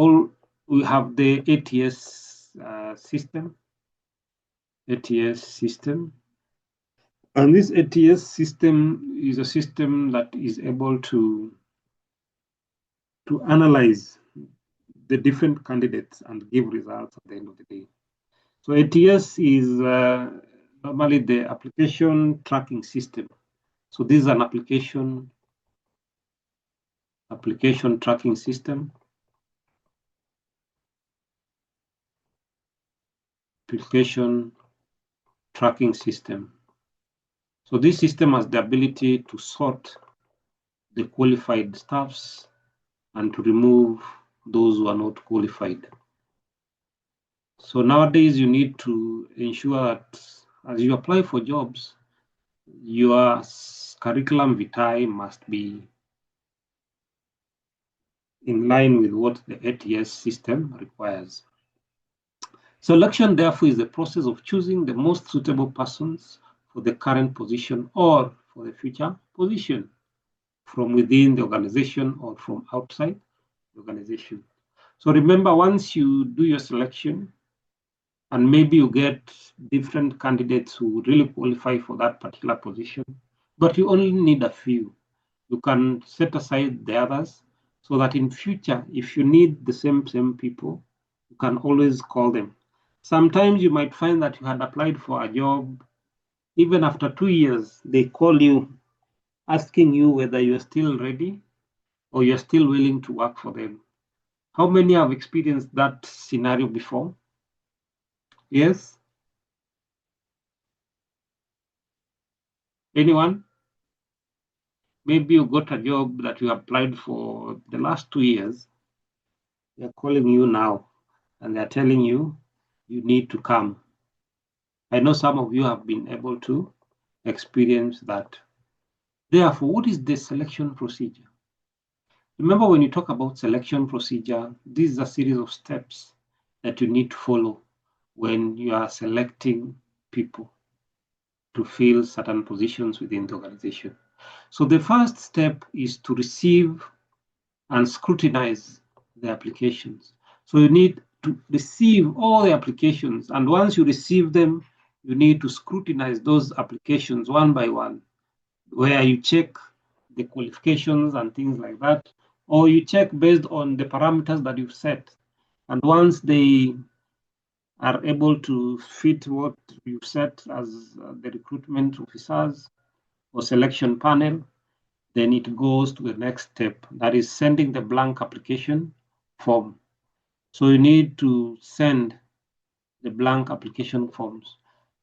S1: have the ATS system. And this ATS system is a system that is able to analyze the different candidates and give results at the end of the day. So ATS is normally the application tracking system. So this is an application tracking system. Application tracking system. So this system has the ability to sort the qualified staffs and to remove those who are not qualified. So nowadays you need to ensure that as you apply for jobs, your curriculum vitae must be in line with what the ATS system requires. Selection, therefore, is the process of choosing the most suitable persons for the current position or for the future position from within the organization or from outside the organization. So remember, once you do your selection, and maybe you get different candidates who really qualify for that particular position, but you only need a few. You can set aside the others so that in future, if you need the same people, you can always call them. Sometimes you might find that you had applied for a job, even after 2 years, they call you asking you whether you're still ready or you're still willing to work for them. How many have experienced that scenario before? Yes? Anyone? Maybe you got a job that you applied for the last 2 years. They're calling you now and they're telling you you need to come. I know some of you have been able to experience that. Therefore, what is the selection procedure? Remember, when you talk about selection procedure, this is a series of steps that you need to follow when you are selecting people to fill certain positions within the organization. So the first step is to receive and scrutinize the applications. So you need to receive all the applications, and once you receive them, you need to scrutinize those applications one by one, where you check the qualifications and things like that, or you check based on the parameters that you've set. And once they are able to fit what you've set as the recruitment officers or selection panel, then it goes to the next step, that is sending the blank application form. So you need to send the blank application forms.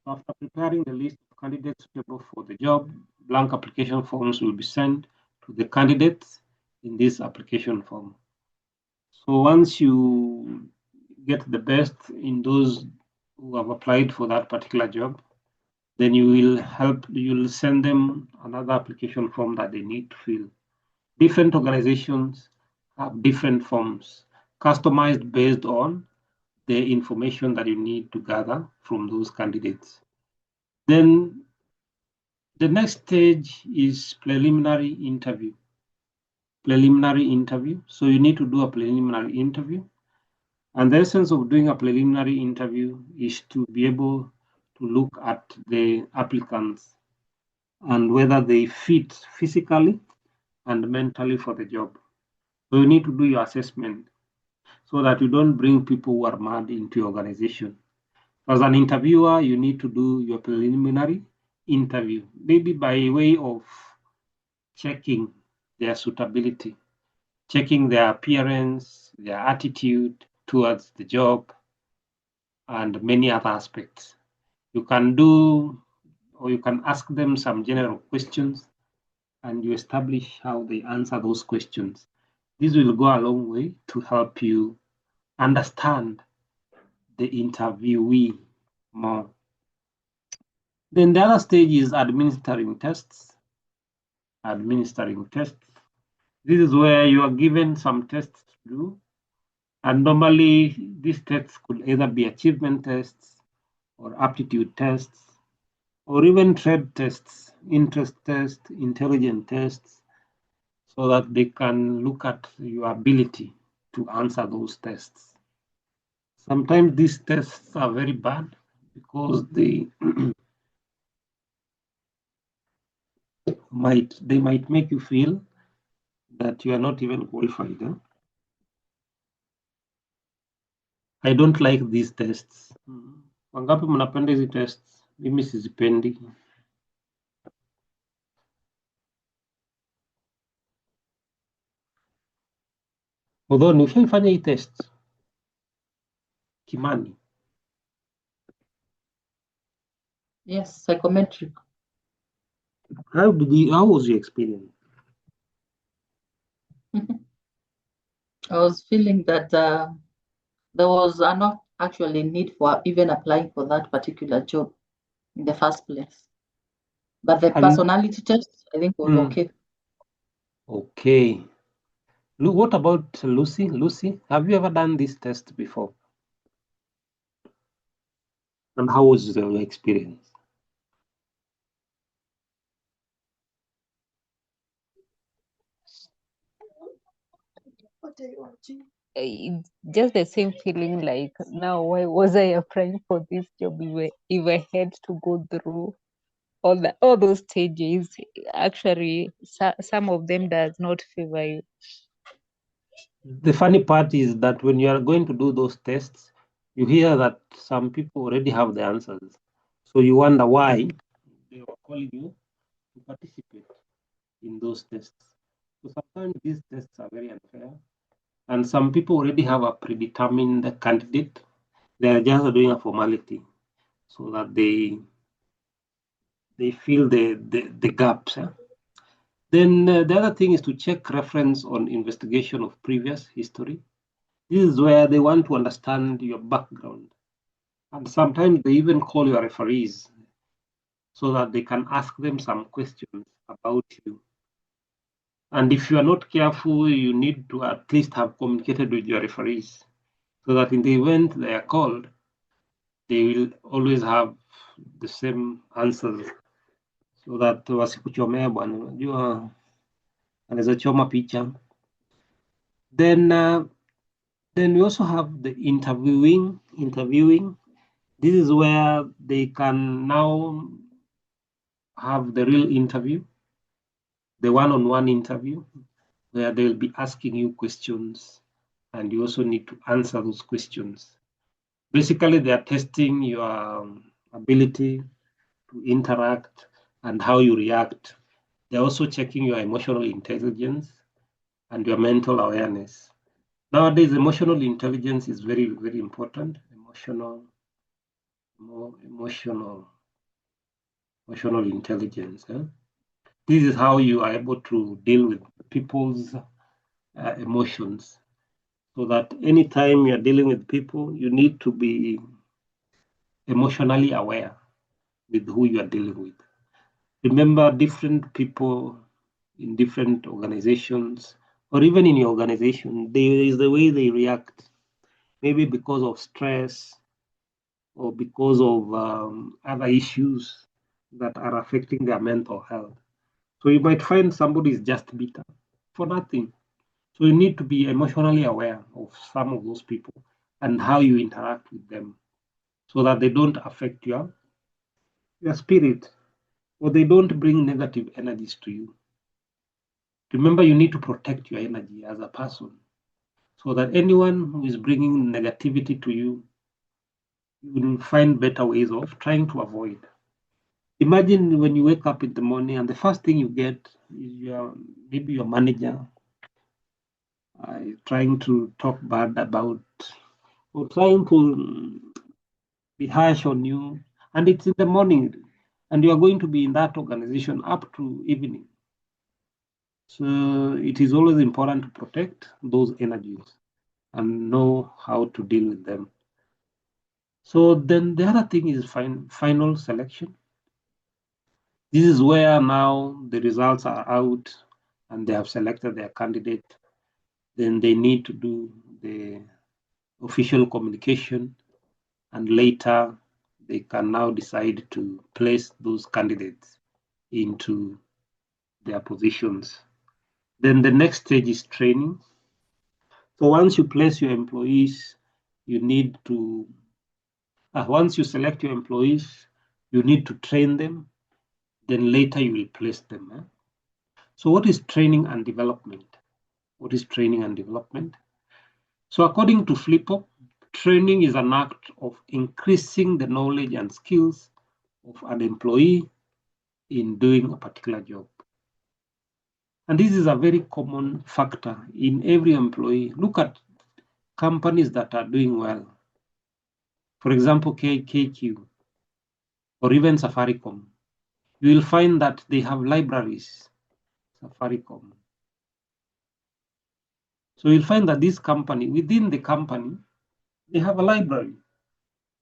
S1: After preparing the list of candidates suitable for the job, blank application forms will be sent to the candidates in this application form. So once you get the best in those who have applied for that particular job, then you'll send them another application form that they need to fill. Different organizations have different forms, customized based on the information that you need to gather from those candidates. Then the next stage is preliminary interview. So you need to do a preliminary interview. And the essence of doing a preliminary interview is to be able to look at the applicants and whether they fit physically and mentally for the job. So you need to do your assessment so that you don't bring people who are mad into your organization. As an interviewer, you need to do your preliminary interview, maybe by way of checking their suitability, checking their appearance, their attitude towards the job, and many other aspects. You can do, or you can ask them some general questions, and you establish how they answer those questions. This will go a long way to help you understand the interviewee more. Then the other stage is administering tests. This is where you are given some tests to do. And normally these tests could either be achievement tests or aptitude tests, or even trade tests, interest tests, intelligence tests, so that they can look at your ability to answer those tests. Sometimes these tests are very bad because they might make you feel that you are not even qualified. I don't like these tests. Wangapi mnapenda hizi tests? Mimi sizipendi. Although nishaifanya hii test Kimani.
S2: Yes, psychometric.
S1: How was your experience?
S2: I was feeling that there was not actually need for even applying for that particular job in the first place. But the personality test, I think, was okay.
S1: Okay. What about Lucy? Lucy, have you ever done this test before? And how was your experience?
S8: It's just the same feeling like, now why was I applying for this job if I had to go through all those stages? Actually, some of them does not favor you.
S1: The funny part is that when you are going to do those tests, you hear that some people already have the answers. So you wonder why they were calling you to participate in those tests. So sometimes these tests are very unfair. And some people already have a predetermined candidate. They are just doing a formality so that they they fill the gaps. Then the other thing is to check reference on investigation of previous history. This is where they want to understand your background. And sometimes they even call your referees so that they can ask them some questions about you. And if you are not careful, you need to at least have communicated with your referees so that in the event they are called, they will always have the same answers, so that wasikuchomea bwana, unajua anaweza choma picha. Then we also have the interviewing. This is where they can now have the real interview, the one-on-one interview, where they'll be asking you questions and you also need to answer those questions. Basically, they are testing your ability to interact and how you react. They're also checking your emotional intelligence and your mental awareness. Nowadays, emotional intelligence is very, very important. Emotional intelligence. This is how you are able to deal with people's emotions. So that anytime you're dealing with people, you need to be emotionally aware with who you are dealing with. Remember, different people in different organizations, or even in your organization, there is the way they react, maybe because of stress or because of other issues that are affecting their mental health. So you might find somebody is just bitter for nothing. So you need to be emotionally aware of some of those people and how you interact with them so that they don't affect your spirit or they don't bring negative energies to you. Remember, you need to protect your energy as a person so that anyone who is bringing negativity to you, you will find better ways of trying to avoid. Imagine when you wake up in the morning and the first thing you get is maybe your manager trying to talk bad about or trying to be harsh on you, and it's in the morning and you are going to be in that organization up to evening. So it is always important to protect those energies and know how to deal with them. So then the other thing is final selection. This is where now the results are out and they have selected their candidate. Then they need to do the official communication, and later they can now decide to place those candidates into their positions. Then the next stage is training. So once you place your employees, you need to, once you select your employees, you need to train them. Then later you will place them. So what is training and development? What is training and development? So according to Flippo, training is an act of increasing the knowledge and skills of an employee in doing a particular job. And this is a very common factor in every employee. Look at companies that are doing well. For example, KQ or even Safaricom. You will find that they have libraries, Safaricom. So you'll find that this company, within the company, they have a library.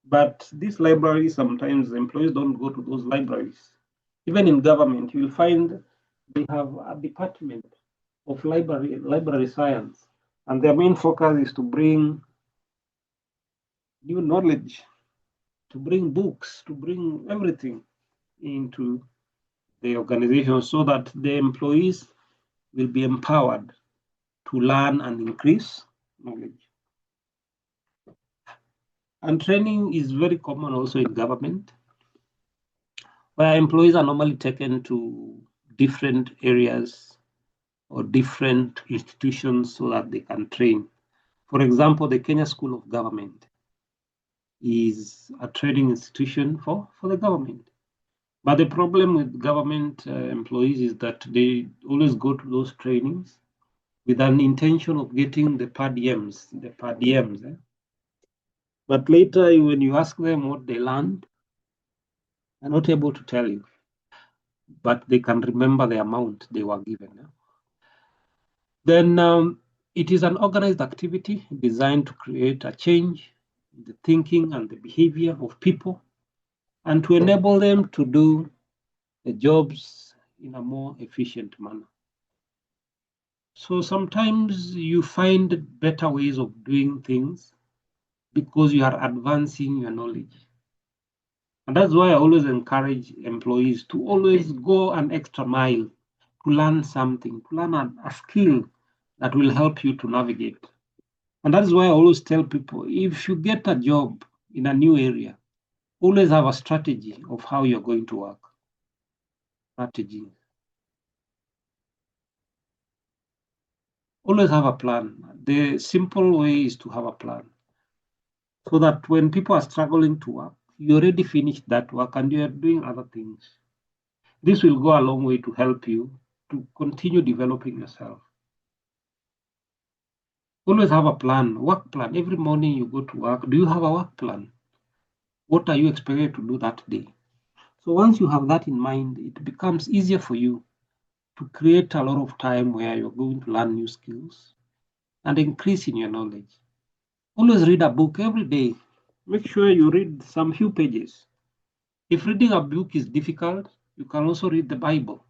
S1: But this library, sometimes employees don't go to those libraries. Even in government, you'll find they have a department of library science, and their main focus is to bring new knowledge, to bring books, to bring everything into the organization so that the employees will be empowered to learn and increase knowledge. And training is very common also in government, where employees are normally taken to different areas or different institutions so that they can train. For example, the Kenya School of Government is a training institution for the government. But the problem with government employees is that they always go to those trainings with an intention of getting the per diems. But later, when you ask them what they learned, they're not able to tell you. but they can remember the amount they were given. Then it is an organized activity designed to create a change in the thinking and the behavior of people and to enable them to do the jobs in a more efficient manner. So sometimes you find better ways of doing things because you are advancing your knowledge. And that's why I always encourage employees to always go an extra mile to learn something, to learn a skill that will help you to navigate. And that's why I always tell people, if you get a job in a new area, always have a strategy of how you're going to work. Strategy. Always have a plan. The simple way is to have a plan so that when people are struggling to work, you already finished that work and you're doing other things. This will go a long way to help you to continue developing yourself. Always have a plan, work plan. Every morning you go to work, do you have a work plan? What are you expected to do that day? So once you have that in mind, it becomes easier for you to create a lot of time where you're going to learn new skills and increase in your knowledge. Always read a book every day. Make sure you read some few pages. If reading a book is difficult, you can also read the Bible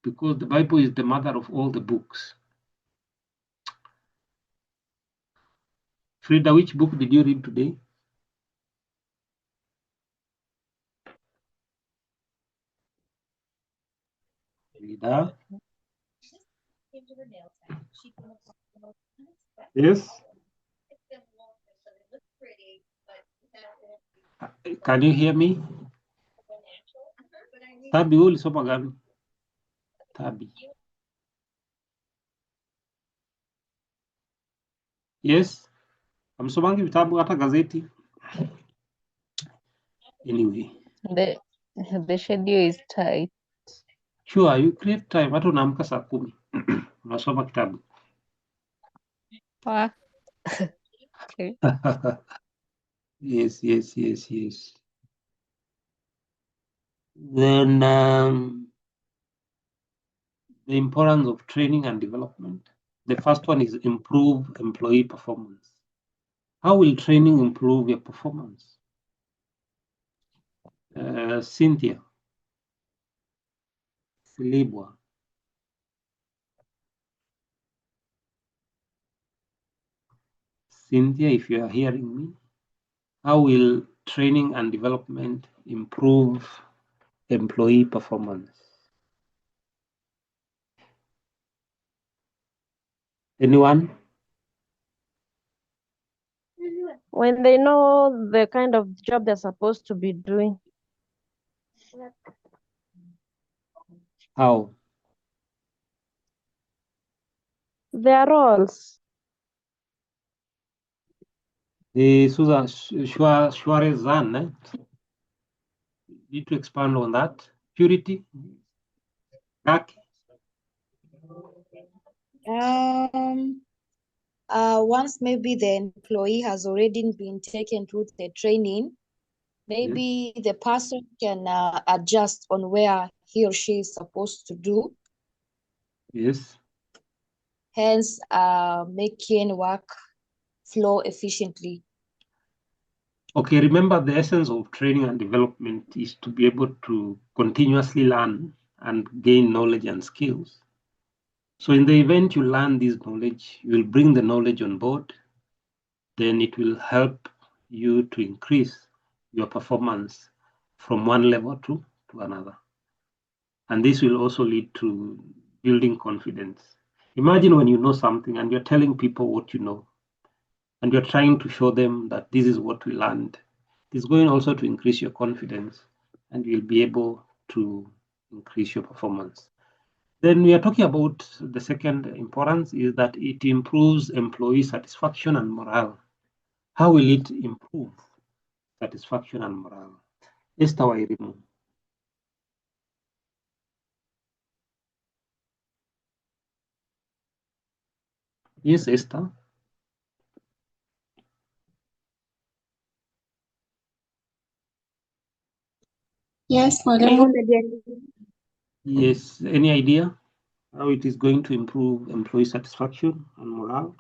S1: because the Bible is the mother of all the books. Frida, which book did you read today? Frida? Yes? Can you hear me? Tabi, wewe ulisoma gani? Tabi. Yes? Amsomangi vitabu hata gazeti? Anyway.
S8: The schedule is tight.
S1: Sure, you create time. Hata unaamka saa 10. Unasoma kitabu.
S8: Ah. Okay.
S1: Yes, yes, yes, yes. Then the importance of training and development. The first one is improve employee performance. How will training improve your performance? Cynthia, Silibwa. Cynthia, if you are hearing me, how will training and development improve employee performance? Anyone?
S3: When they know the kind of job they're supposed to be doing.
S1: How?
S3: Their roles.
S1: The Susan Schwarezan, need to expand on that. Purity? Kaki?
S10: Once maybe the employee has already been taken through the training, maybe the person can adjust on where he or she is supposed to do.
S1: Yes.
S10: Hence, making work flow efficiently.
S1: Okay, remember the essence of training and development is to be able to continuously learn and gain knowledge and skills. So in the event you learn this knowledge, you will bring the knowledge on board, then it will help you to increase your performance from one level to another. And this will also lead to building confidence. Imagine when you know something and you're telling people what you know, and you're trying to show them that this is what we learned. It's going also to increase your confidence and you'll be able to increase your performance. Then we are talking about the second importance is that it improves employee satisfaction and morale. How will it improve satisfaction and morale? Esther Wairimu. Yes, Esther.
S11: Yes, mwalimu.
S1: Yes, any idea how it is going to improve employee satisfaction and morale?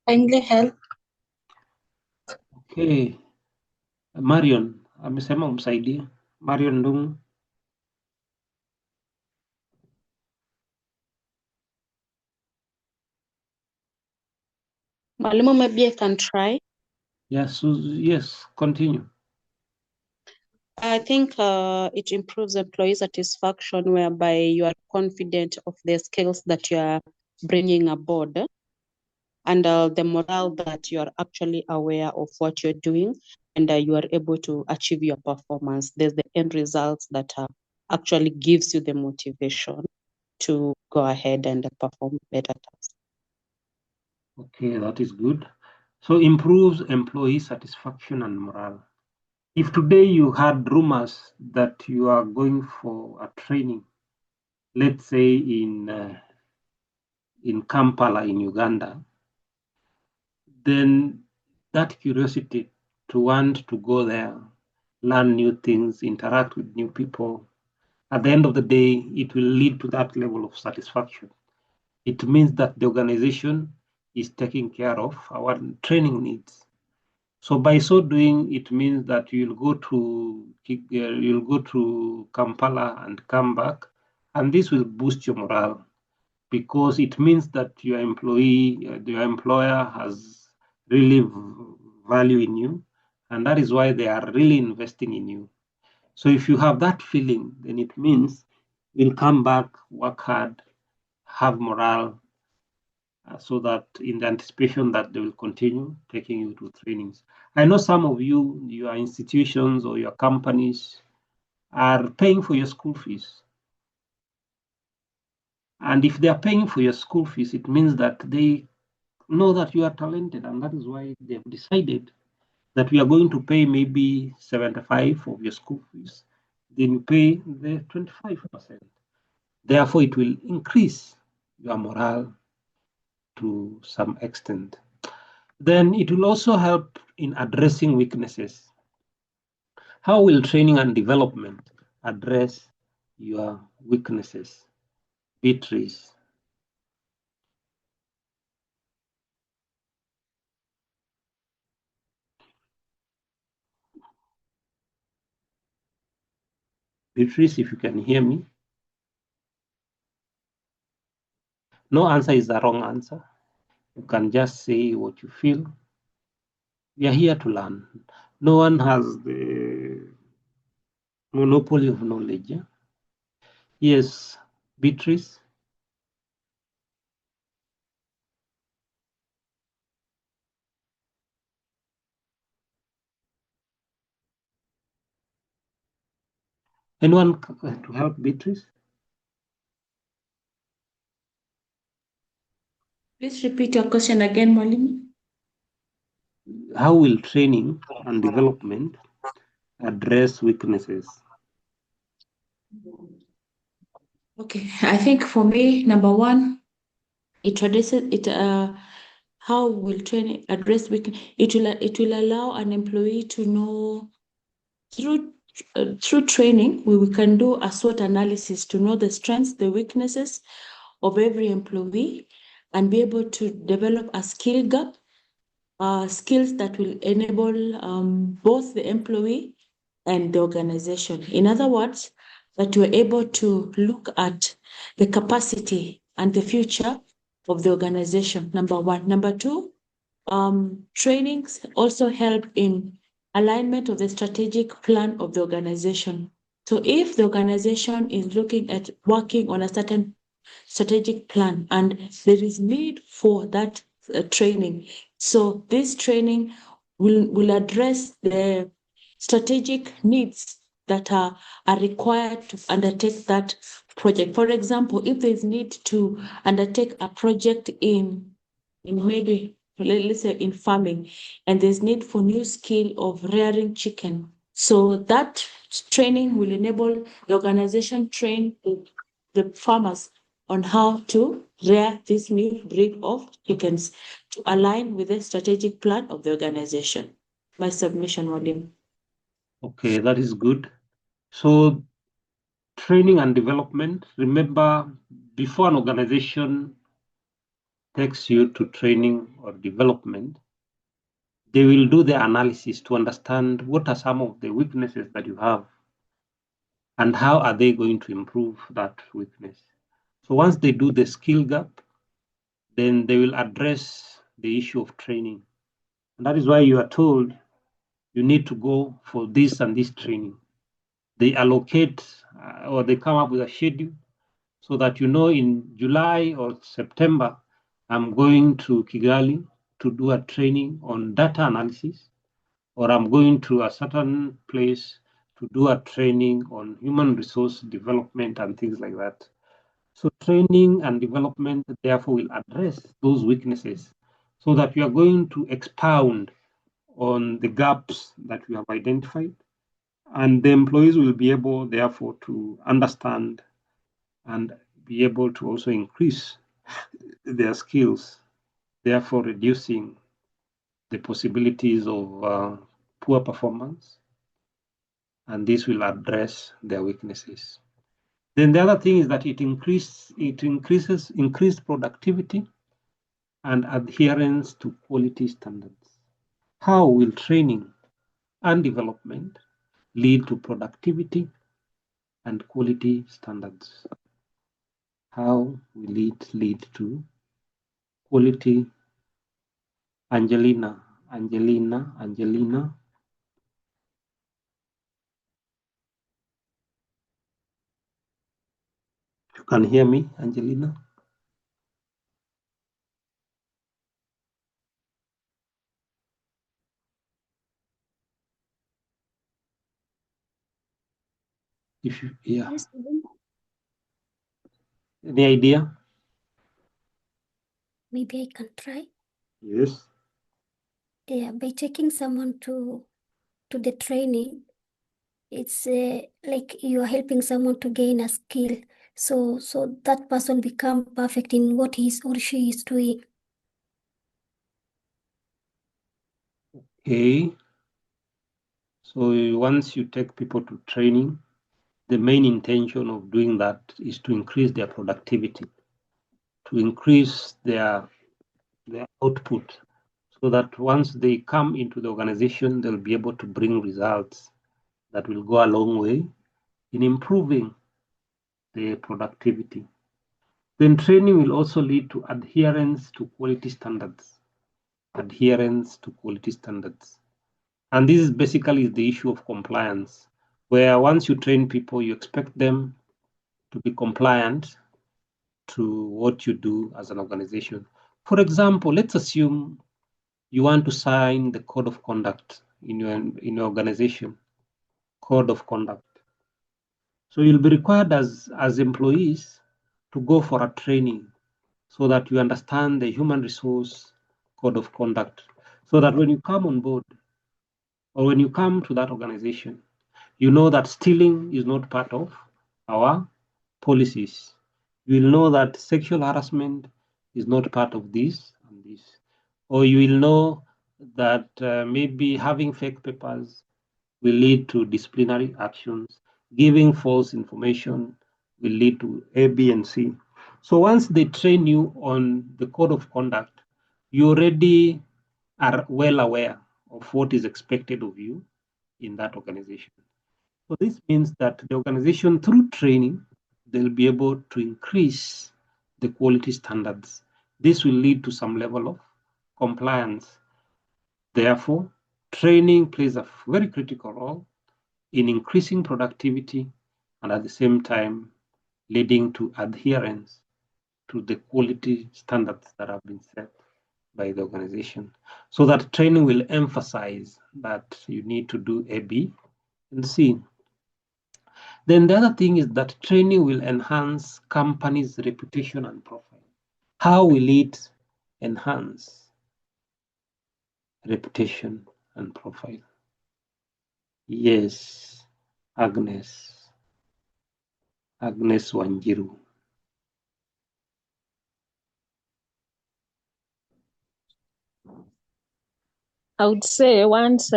S9: Kindly help.
S1: Okay, Marion amesema umsaidie. Marion Ndung.
S11: Mwalimu, maybe I can try.
S1: Yes, yes, continue.
S11: I think it improves employee satisfaction whereby you are confident of the skills that you are bringing aboard, and the morale that you are actually aware of what you're doing, and you are able to achieve your performance. There's the end results that actually gives you the motivation to go ahead and perform better tasks.
S1: Okay, that is good. So improves employee satisfaction and morale. If today you had rumors that you are going for a training, let's say in Kampala in Uganda, then that curiosity to want to go there, learn new things, interact with new people, at the end of the day, it will lead to that level of satisfaction. It means that the organization is taking care of our training needs. So by so doing, it means that you'll go to Kampala and come back, and this will boost your morale because it means that your employer has really value in you, and that is why they are really investing in you. So if you have that feeling, then it means you'll come back, work hard, have morale, so that in the anticipation that they will continue taking you to trainings. I know some of you, your institutions or your companies are paying for your school fees. And if they are paying for your school fees, it means that they know that you are talented, and that is why they have decided that we are going to pay maybe 75 of your school fees. Then you pay the 25%. Therefore, it will increase your morale to some extent. Then it will also help in addressing weaknesses. How will training and development address your weaknesses? Beatrice. Beatrice, if you can hear me. No answer is the wrong answer. You can just say what you feel. We are here to learn. No one has the monopoly of knowledge. Yeah? Yes, Beatrice. Anyone to help Beatrice?
S4: Please repeat your question again, Mwalimu.
S1: How will training and development address weaknesses?
S4: Okay, I think for me, number one, it addresses it. How will training address weakness? It will allow an employee to know through training. We can do a SWOT analysis to know the strengths, the weaknesses of every employee, and be able to develop a skill gap, skills that will enable both the employee and the organization. In other words, that we're able to look at the capacity and the future of the organization, number one. Number two, trainings also help in alignment of the strategic plan of the organization. So if the organization is looking at working on a certain strategic plan and there is need for that training, so this training will address the strategic needs that are required to undertake that project. For example, if there is need to undertake a project in maybe, let's say, in farming, and there's need for new skill of rearing chicken. So that training will enable the organization train the farmers on how to rear this new breed of chickens to align with the strategic plan of the organization. My submission, Wadim.
S1: Okay, that is good. So training and development, remember, before an organization takes you to training or development, they will do the analysis to understand what are some of the weaknesses that you have and how are they going to improve that weakness. So once they do the skill gap, then they will address the issue of training. And that is why you are told you need to go for this and this training. They allocate or they come up with a schedule so that you know in July or September, I'm going to Kigali to do a training on data analysis, or I'm going to a certain place to do a training on human resource development and things like that. So training and development, therefore, will address those weaknesses so that you are going to expound on the gaps that we have identified. And the employees will be able, therefore, to understand and be able to also increase their skills, therefore reducing the possibilities of poor performance. And this will address their weaknesses. Then the other thing is that it increases increased productivity and adherence to quality standards. How will training and development lead to productivity and quality standards? How will it lead to quality? Angelina. You can hear me, Angelina? If you, yeah.
S12: Yes, William.
S1: Any idea?
S12: Maybe I can try.
S1: Yes.
S12: Yeah, by taking someone to the training, it's like you are helping someone to gain a skill. So that person become perfect in what he is or she is doing.
S1: Okay. So once you take people to training, the main intention of doing that is to increase their productivity, to increase their output, so that once they come into the organization, they'll be able to bring results that will go a long way in improving the productivity. Then training will also lead to adherence to quality standards. Adherence to quality standards. And this is basically the issue of compliance, where once you train people, you expect them to be compliant to what you do as an organization. For example, let's assume you want to sign the code of conduct in your organization, code of conduct. So you'll be required as employees to go for a training so that you understand the human resource code of conduct, so that when you come on board or when you come to that organization, you know that stealing is not part of our policies. You will know that sexual harassment is not part of this and this. Or you will know that maybe having fake papers will lead to disciplinary actions. Giving false information will lead to A, B, and C. So once they train you on the code of conduct, you already are well aware of what is expected of you in that organization. So this means that the organization, through training, they'll be able to increase the quality standards. This will lead to some level of compliance. Therefore, training plays a very critical role in increasing productivity and at the same time leading to adherence to the quality standards that have been set by the organization. So that training will emphasize that you need to do A, B, and C. Then the other thing is that training will enhance companies' reputation and profile. How will it enhance reputation and profile? Yes, Agnes Wanjiru.
S8: I would say once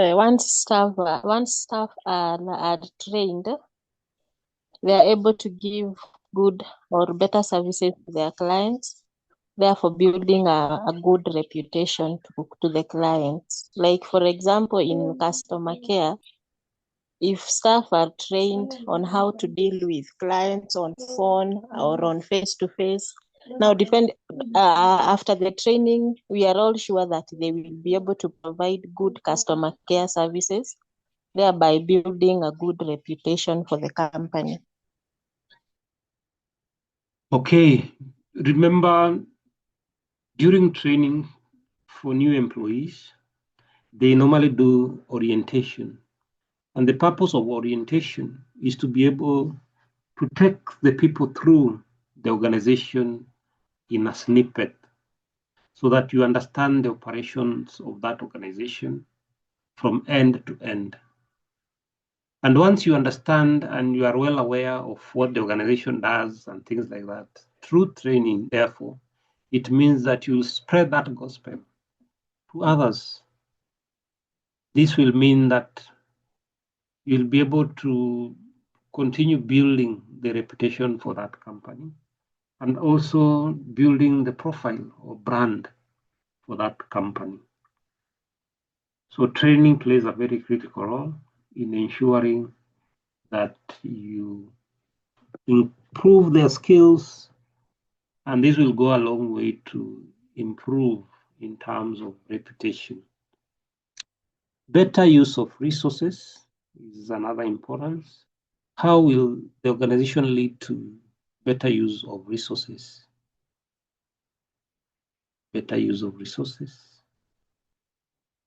S8: staff are trained, they are able to give good or better services to their clients, therefore building a good reputation to the clients. Like for example, in customer care, if staff are trained on how to deal with clients on phone or on face-to-face, now after the training, we are all sure that they will be able to provide good customer care services, thereby building a good reputation for the company.
S1: Okay, remember during training for new employees, they normally do orientation. And the purpose of orientation is to be able to take the people through the organization in a snippet so that you understand the operations of that organization from end to end. And once you understand and you are well aware of what the organization does and things like that, through training, therefore, it means that you spread that gospel to others. This will mean that you'll be able to continue building the reputation for that company and also building the profile or brand for that company. So training plays a very critical role in ensuring that you improve their skills, and this will go a long way to improve in terms of reputation. Better use of resources is another importance. How will the organization lead to better use of resources? Better use of resources.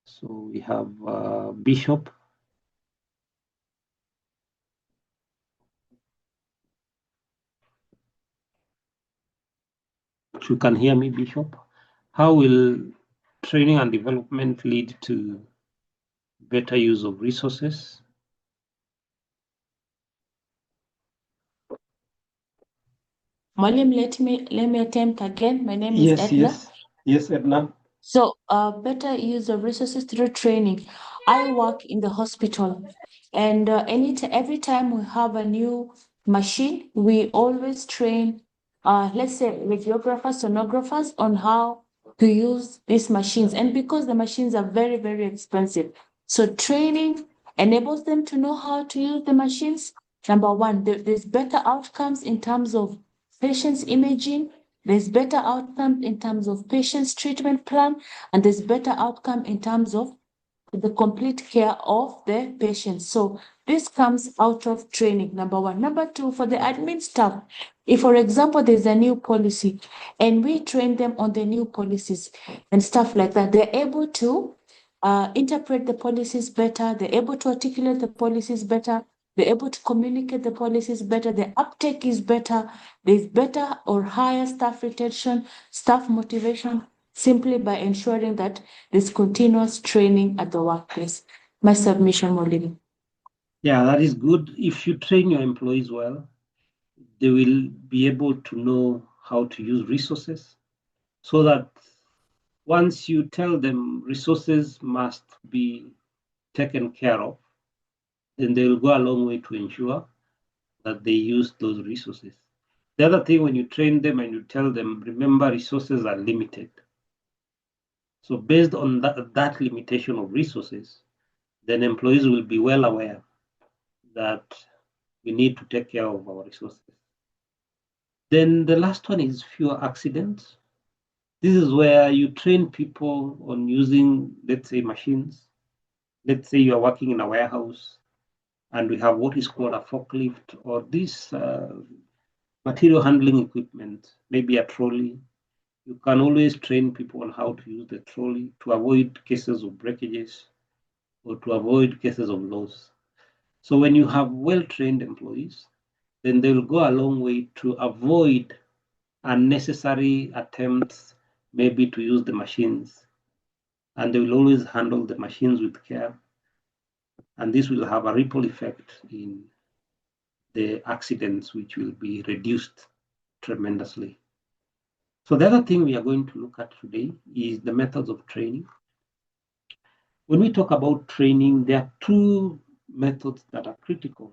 S1: So we have Bishop. You can hear me, Bishop. How will training and development lead to better use of resources?
S4: Malim, let me attempt again. My name is Edna.
S1: Yes, Edna.
S4: So, better use of resources through training. I work in the hospital, and every time we have a new machine, we always train, let's say, radiographers, sonographers on how to use these machines. And because the machines are very, very expensive, so training enables them to know how to use the machines. Number one, there's better outcomes in terms of patients' imaging. There's better outcome in terms of patient's treatment plan, and there's better outcome in terms of the complete care of the patient. So this comes out of training, number one. Number two, for the admin staff, if, for example, there's a new policy and we train them on the new policies and stuff like that, they're able to interpret the policies better, they're able to articulate the policies better, they're able to communicate the policies better, the uptake is better, there's better or higher staff retention, staff motivation, simply by ensuring that there's continuous training at the workplace. My submission, Molly.
S1: Yeah, that is good. If you train your employees well, they will be able to know how to use resources so that once you tell them resources must be taken care of, then they will go a long way to ensure that they use those resources. The other thing, when you train them and you tell them, remember, resources are limited. So based on that limitation of resources, then employees will be well aware that we need to take care of our resources. Then the last one is fewer accidents. This is where you train people on using, let's say, machines. Let's say you are working in a warehouse and we have what is called a forklift or this material handling equipment, maybe a trolley. You can always train people on how to use the trolley to avoid cases of breakages or to avoid cases of loss. So when you have well-trained employees, then they'll go a long way to avoid unnecessary attempts maybe to use the machines. And they will always handle the machines with care. And this will have a ripple effect in the accidents, which will be reduced tremendously. So the other thing we are going to look at today is the methods of training. When we talk about training, there are two methods that are critical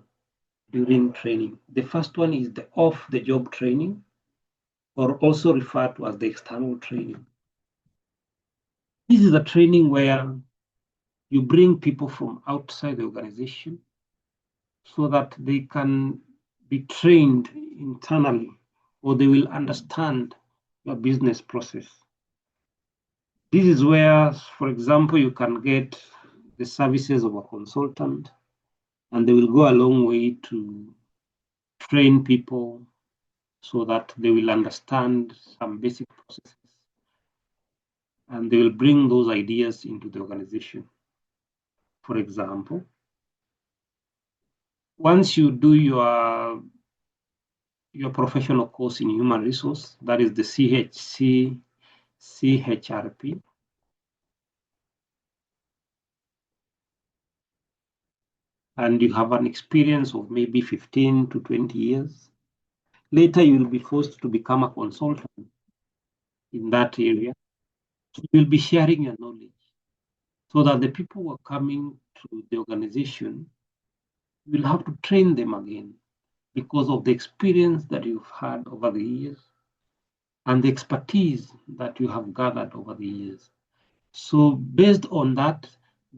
S1: during training. The first one is the off-the-job training, or also referred to as the external training. This is a training where you bring people from outside the organization so that they can be trained internally, or they will understand your business process. This is where, for example, you can get the services of a consultant, and they will go a long way to train people so that they will understand some basic processes, and they will bring those ideas into the organization. For example, once you do your professional course in human resource, that is the CHRP, and you have an experience of maybe 15 to 20 years, later you will be forced to become a consultant in that area. So you will be sharing your knowledge so that the people who are coming to the organization, you will have to train them again because of the experience that you've had over the years and the expertise that you have gathered over the years. So based on that,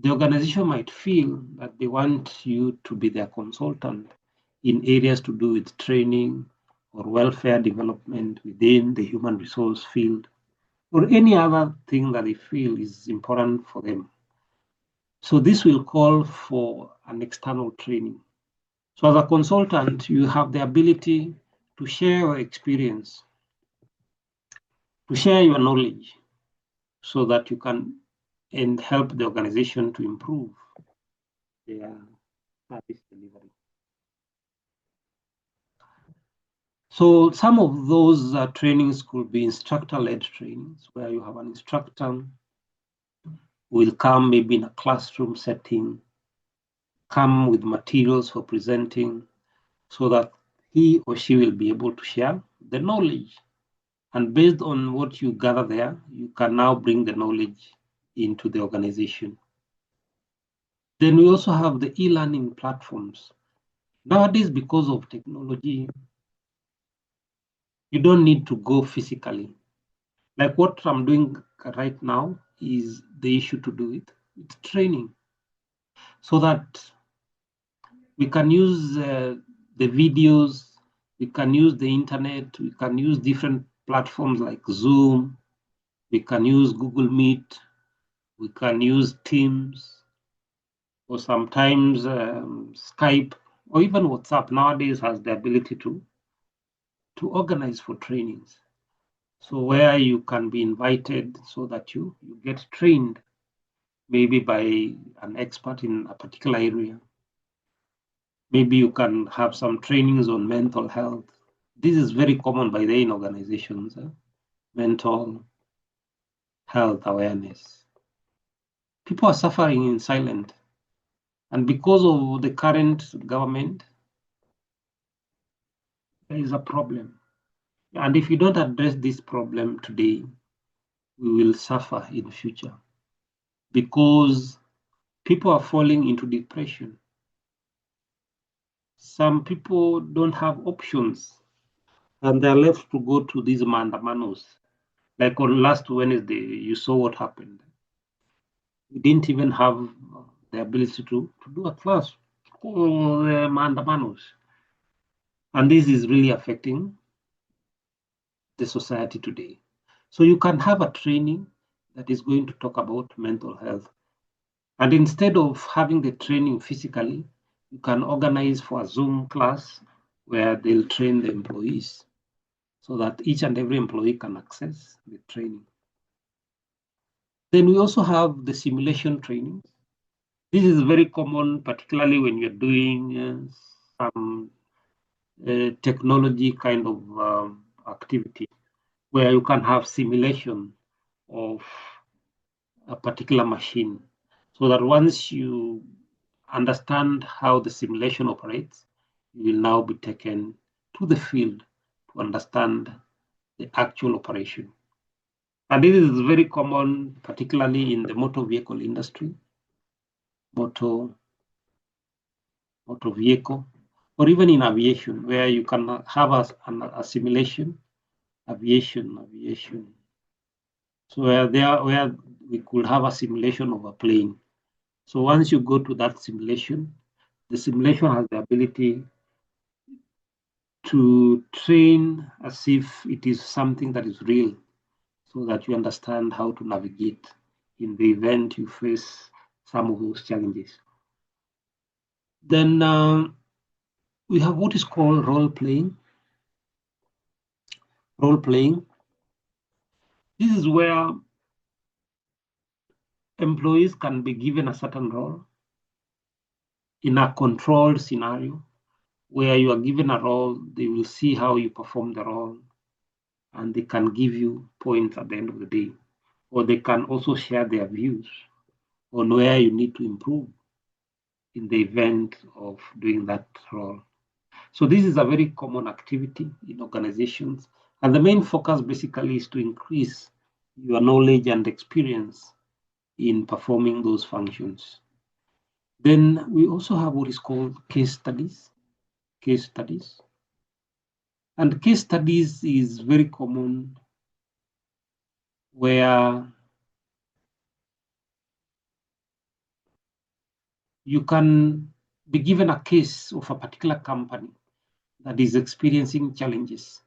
S1: the organization might feel that they want you to be their consultant in areas to do with training or welfare development within the human resource field, or any other thing that they feel is important for them. So this will call for an external training. So as a consultant, you have the ability to share your experience, to share your knowledge, so that you can and help the organization to improve their service delivery. So some of those trainings could be instructor-led trainings, where you have an instructor who will come maybe in a classroom setting, come with materials for presenting, so that he or she will be able to share the knowledge. And based on what you gather there, you can now bring the knowledge into the organization. Then we also have the e-learning platforms. Nowadays, because of technology, you don't need to go physically. Like what I'm doing right now is the issue to do it. It's training, so that we can use the videos, we can use the internet, we can use different platforms like Zoom, we can use Google Meet, we can use Teams, or sometimes Skype, or even WhatsApp nowadays has the ability to organize for trainings. So where you can be invited so that you get trained, maybe by an expert in a particular area. Maybe you can have some trainings on mental health. This is very common by the way in organizations, mental health awareness. People are suffering in silence. And because of the current government, there is a problem. And if you don't address this problem today, we will suffer in future, because people are falling into depression. Some people don't have options, and they're left to go to these mandamanos. Like on last Wednesday, you saw what happened. We didn't even have the ability to do a class for the mandamanos. And this is really affecting the society today. So you can have a training that is going to talk about mental health. And instead of having the training physically, you can organize for a Zoom class where they'll train the employees so that each and every employee can access the training. Then we also have the simulation training. This is very common, particularly when you're doing some technology kind of activity, where you can have simulation of a particular machine, so that once you understand how the simulation operates, you will now be taken to the field to understand the actual operation. And this is very common, particularly in the motor vehicle industry, motor vehicle, or even in aviation, where you can have a simulation, aviation. So where we could have a simulation of a plane. So once you go to that simulation, the simulation has the ability to train as if it is something that is real, so that you understand how to navigate in the event you face some of those challenges. Then we have what is called role playing. Role playing. This is where employees can be given a certain role in a controlled scenario where you are given a role, they will see how you perform the role, and they can give you points at the end of the day. Or they can also share their views on where you need to improve in the event of doing that role. So this is a very common activity in organizations. And the main focus basically is to increase your knowledge and experience in performing those functions. Then we also have what is called case studies. Case studies. And case studies is very common where you can be given a case of a particular company that is experiencing challenges.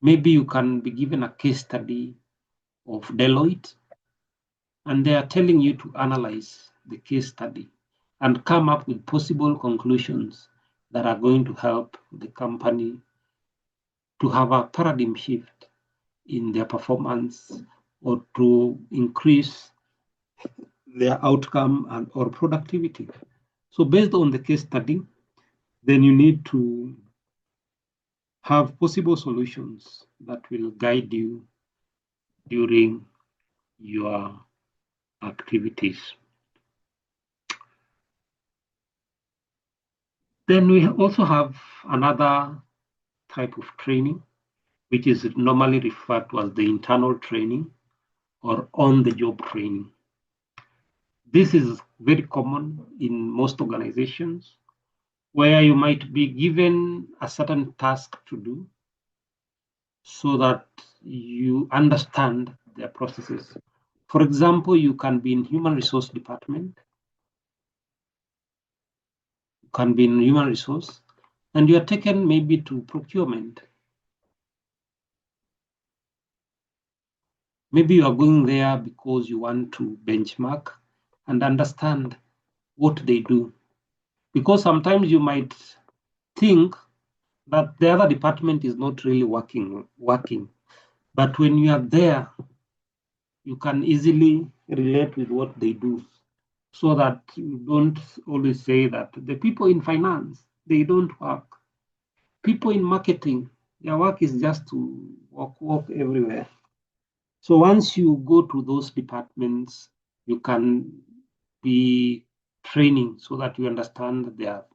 S1: Maybe you can be given a case study of Deloitte, and they are telling you to analyze the case study and come up with possible conclusions that are going to help the company to have a paradigm shift in their performance or to increase their outcome and or productivity. So based on the case study, then you need to have possible solutions that will guide you during your activities. Then we also have another type of training, which is normally referred to as the internal training or on-the-job training. This is very common in most organizations where you might be given a certain task to do so that you understand their processes. For example, you can be in human resource department, you can be in human resource, and you are taken maybe to procurement. Maybe you are going there because you want to benchmark and understand what they do. Because sometimes you might think that the other department is not really working. But when you are there, you can easily relate with what they do, so that you don't always say that the people in finance, they don't work. People in marketing, their work is just to walk everywhere. So once you go to those departments, you can be training so that you understand their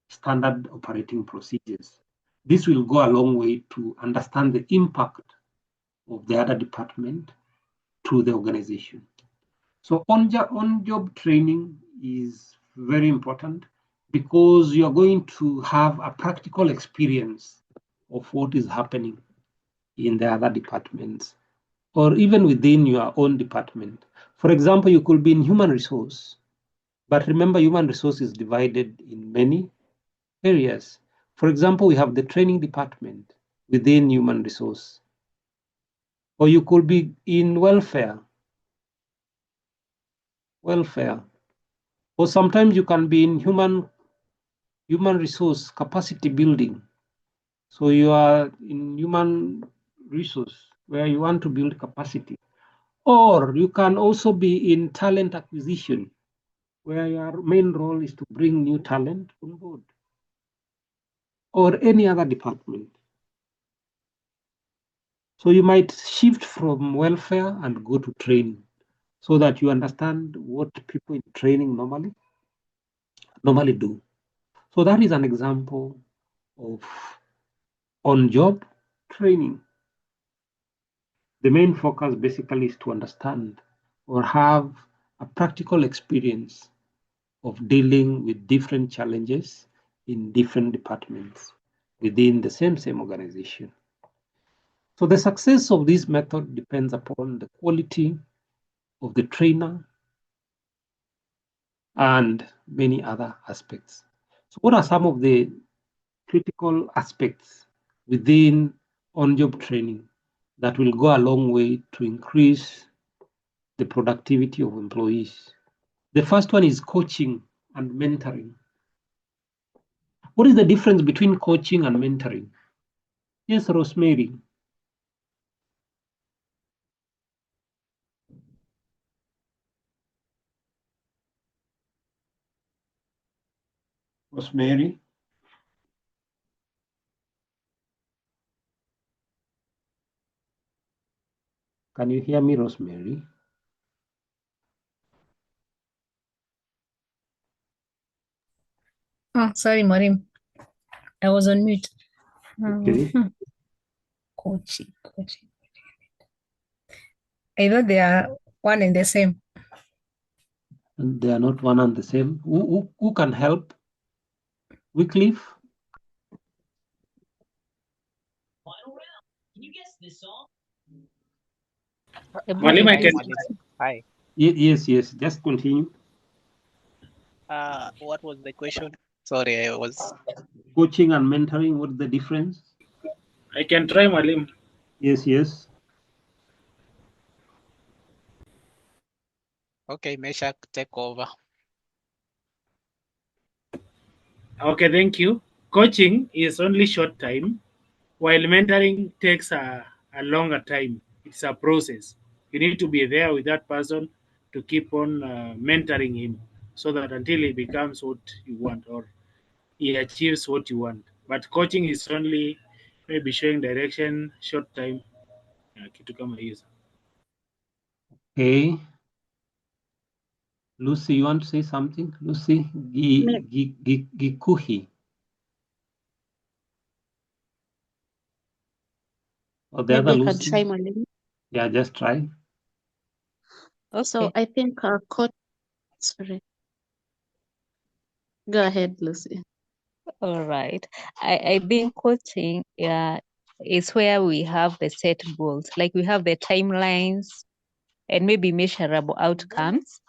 S1: standard operating procedures. This will go a long way to understand the impact of the other department to the organization. So on-job training is very important because you are going to have a practical experience of what is happening in the other departments or even within your own department. For example, you could be in human resource, but remember human resource is divided in many areas. For example, we have the training department within human resource, or you could be in welfare, or sometimes you can be in human resource capacity building. So you are in human resource where you want to build capacity. Or you can also be in talent acquisition, where your main role is to bring new talent on board. Or any other department. So you might shift from welfare and go to training so that you understand what people in training normally do. So that is an example of on-job training. The main focus basically is to understand or have a practical experience of dealing with different challenges in different departments within the same organization. So the success of this method depends upon the quality of the trainer and many other aspects. So what are some of the critical aspects within on-job training that will go a long way to increase the productivity of employees? The first one is coaching and mentoring. What is the difference between coaching and mentoring? Yes, Rosemary. Rosemary? Can you hear me, Rosemary?
S13: Oh, sorry, Marim. I was on mute.
S1: Okay.
S13: Coaching. I thought they are one and the same.
S1: And they are not one and the same. Who can help? Wycliffe?
S7: Malim, I can.
S14: Hi.
S1: Yes. Just continue.
S14: What was the question? Sorry, I was.
S1: Coaching and mentoring, what's the difference?
S7: I can try, Malim.
S1: Yes.
S14: Okay, Meshach, take over.
S7: Okay, thank you. Coaching is only short time, while mentoring takes a longer time. It's a process. You need to be there with that person to keep on mentoring him so that until he becomes what you want or he achieves what you want. But coaching is only maybe showing direction, short time. Kitu kama hiyo.
S1: Okay. Lucy, you want to say something? Lucy Gikuhi. Or the
S11: Maybe
S1: other
S11: I can
S1: Lucy?
S11: try, Malim.
S1: Yeah, just try.
S11: Also, I think sorry. Go ahead, Lucy.
S8: All right. I think coaching is where we have the set goals, like we have the timelines and maybe measurable outcomes,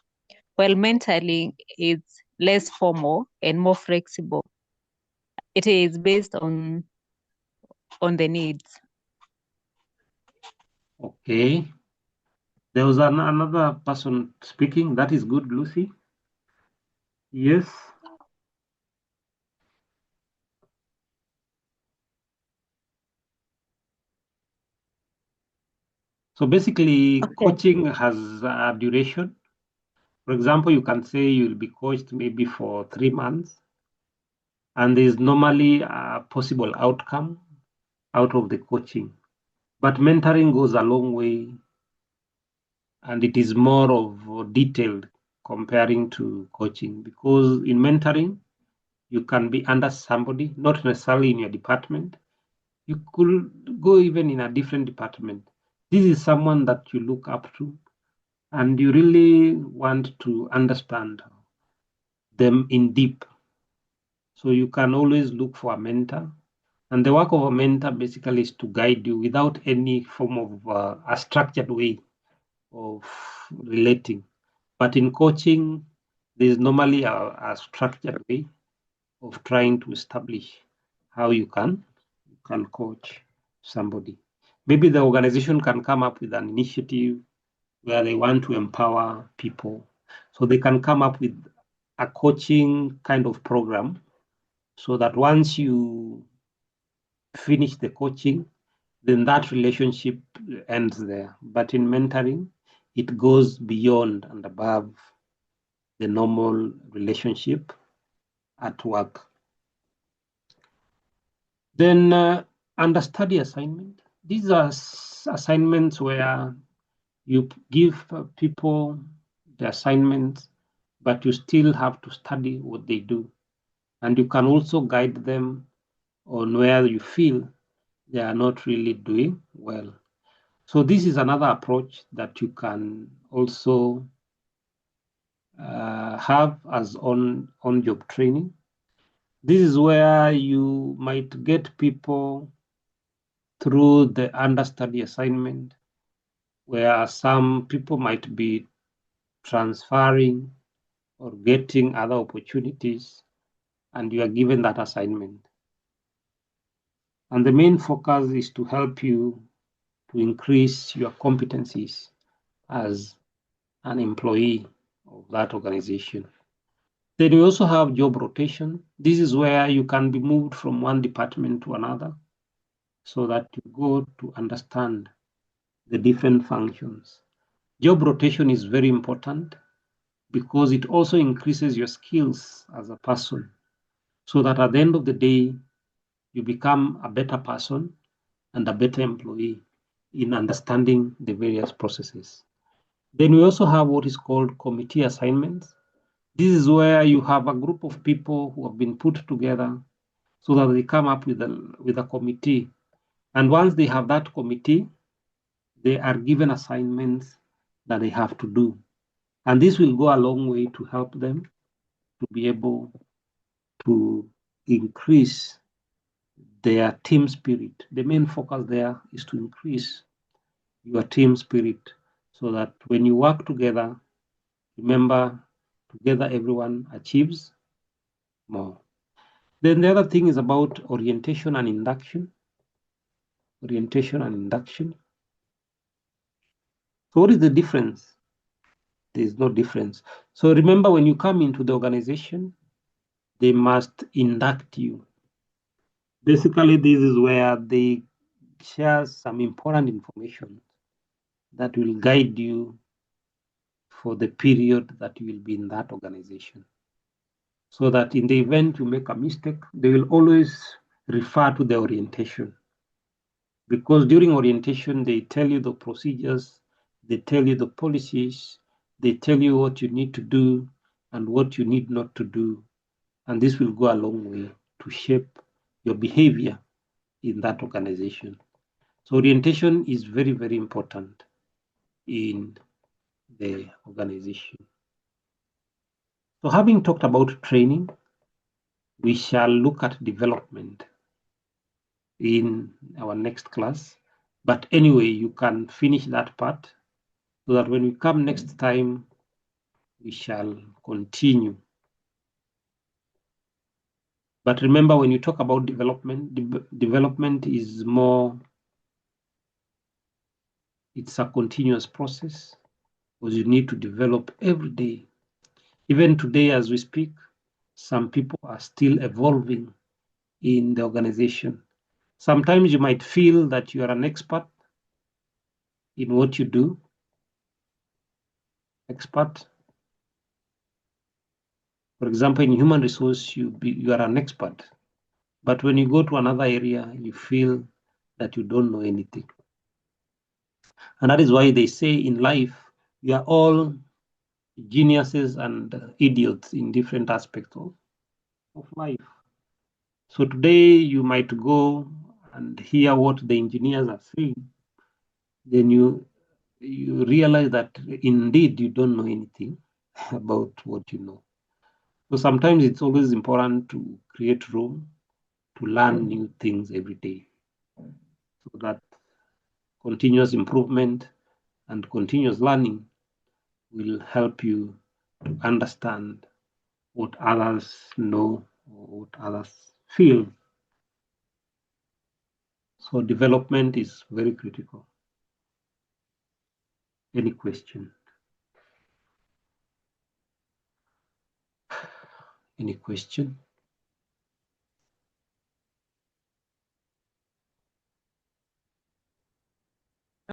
S8: while mentoring is less formal and more flexible. It is based on the needs.
S1: Okay. There was another person speaking. That is good, Lucy. Yes. So basically, coaching has a duration. For example, you can say you'll be coached maybe for 3 months, and there's normally a possible outcome out of the coaching. But mentoring goes a long way, and it is more of detailed comparing to coaching, because in mentoring, you can be under somebody, not necessarily in your department. You could go even in a different department. This is someone that you look up to, and you really want to understand them in deep. So you can always look for a mentor. And the work of a mentor basically is to guide you without any form of a structured way of relating. But in coaching, there's normally a structured way of trying to establish how you can coach somebody. Maybe the organization can come up with an initiative where they want to empower people. So they can come up with a coaching kind of program so that once you finish the coaching, then that relationship ends there. But in mentoring, it goes beyond and above the normal relationship at work. Then understudy assignment. These are assignments where you give people the assignments, but you still have to study what they do. And you can also guide them on where you feel they are not really doing well. So this is another approach that you can also have as on-job training. This is where you might get people through the understudy assignment, where some people might be transferring or getting other opportunities, and you are given that assignment. And the main focus is to help you to increase your competencies as an employee of that organization. Then you also have job rotation. This is where you can be moved from one department to another so that you go to understand the different functions. Job rotation is very important because it also increases your skills as a person so that at the end of the day, you become a better person and a better employee in understanding the various processes. Then we also have what is called committee assignments. This is where you have a group of people who have been put together so that they come up with a committee. And once they have that committee, they are given assignments that they have to do. And this will go a long way to help them to be able to increase their team spirit. The main focus there is to increase your team spirit so that when you work together, remember, together everyone achieves more. Then the other thing is about orientation and induction. Orientation and induction. So what is the difference? There is no difference. So remember, when you come into the organization, they must induct you. Basically, this is where they share some important information that will guide you for the period that you will be in that organization. So that in the event you make a mistake, they will always refer to the orientation. Because during orientation, they tell you the procedures, they tell you the policies, they tell you what you need to do and what you need not to do. And this will go a long way to shape your behavior in that organization. So orientation is very, very important in the organization. So having talked about training, we shall look at development in our next class. But anyway, you can finish that part so that when we come next time, we shall continue. But remember, when you talk about development, development is more, it's a continuous process because you need to develop every day. Even today, as we speak, some people are still evolving in the organization. Sometimes you might feel that you are an expert in what you do. Expert. For example, in human resource, you are an expert. But when you go to another area, you feel that you don't know anything. And that is why they say in life, we are all geniuses and idiots in different aspects of life. So today you might go and hear what the engineers are saying. Then you realize that indeed you don't know anything about what you know. So sometimes it's always important to create room to learn new things every day so that continuous improvement and continuous learning will help you to understand what others know or what others feel. So development is very critical. Any question? Any question?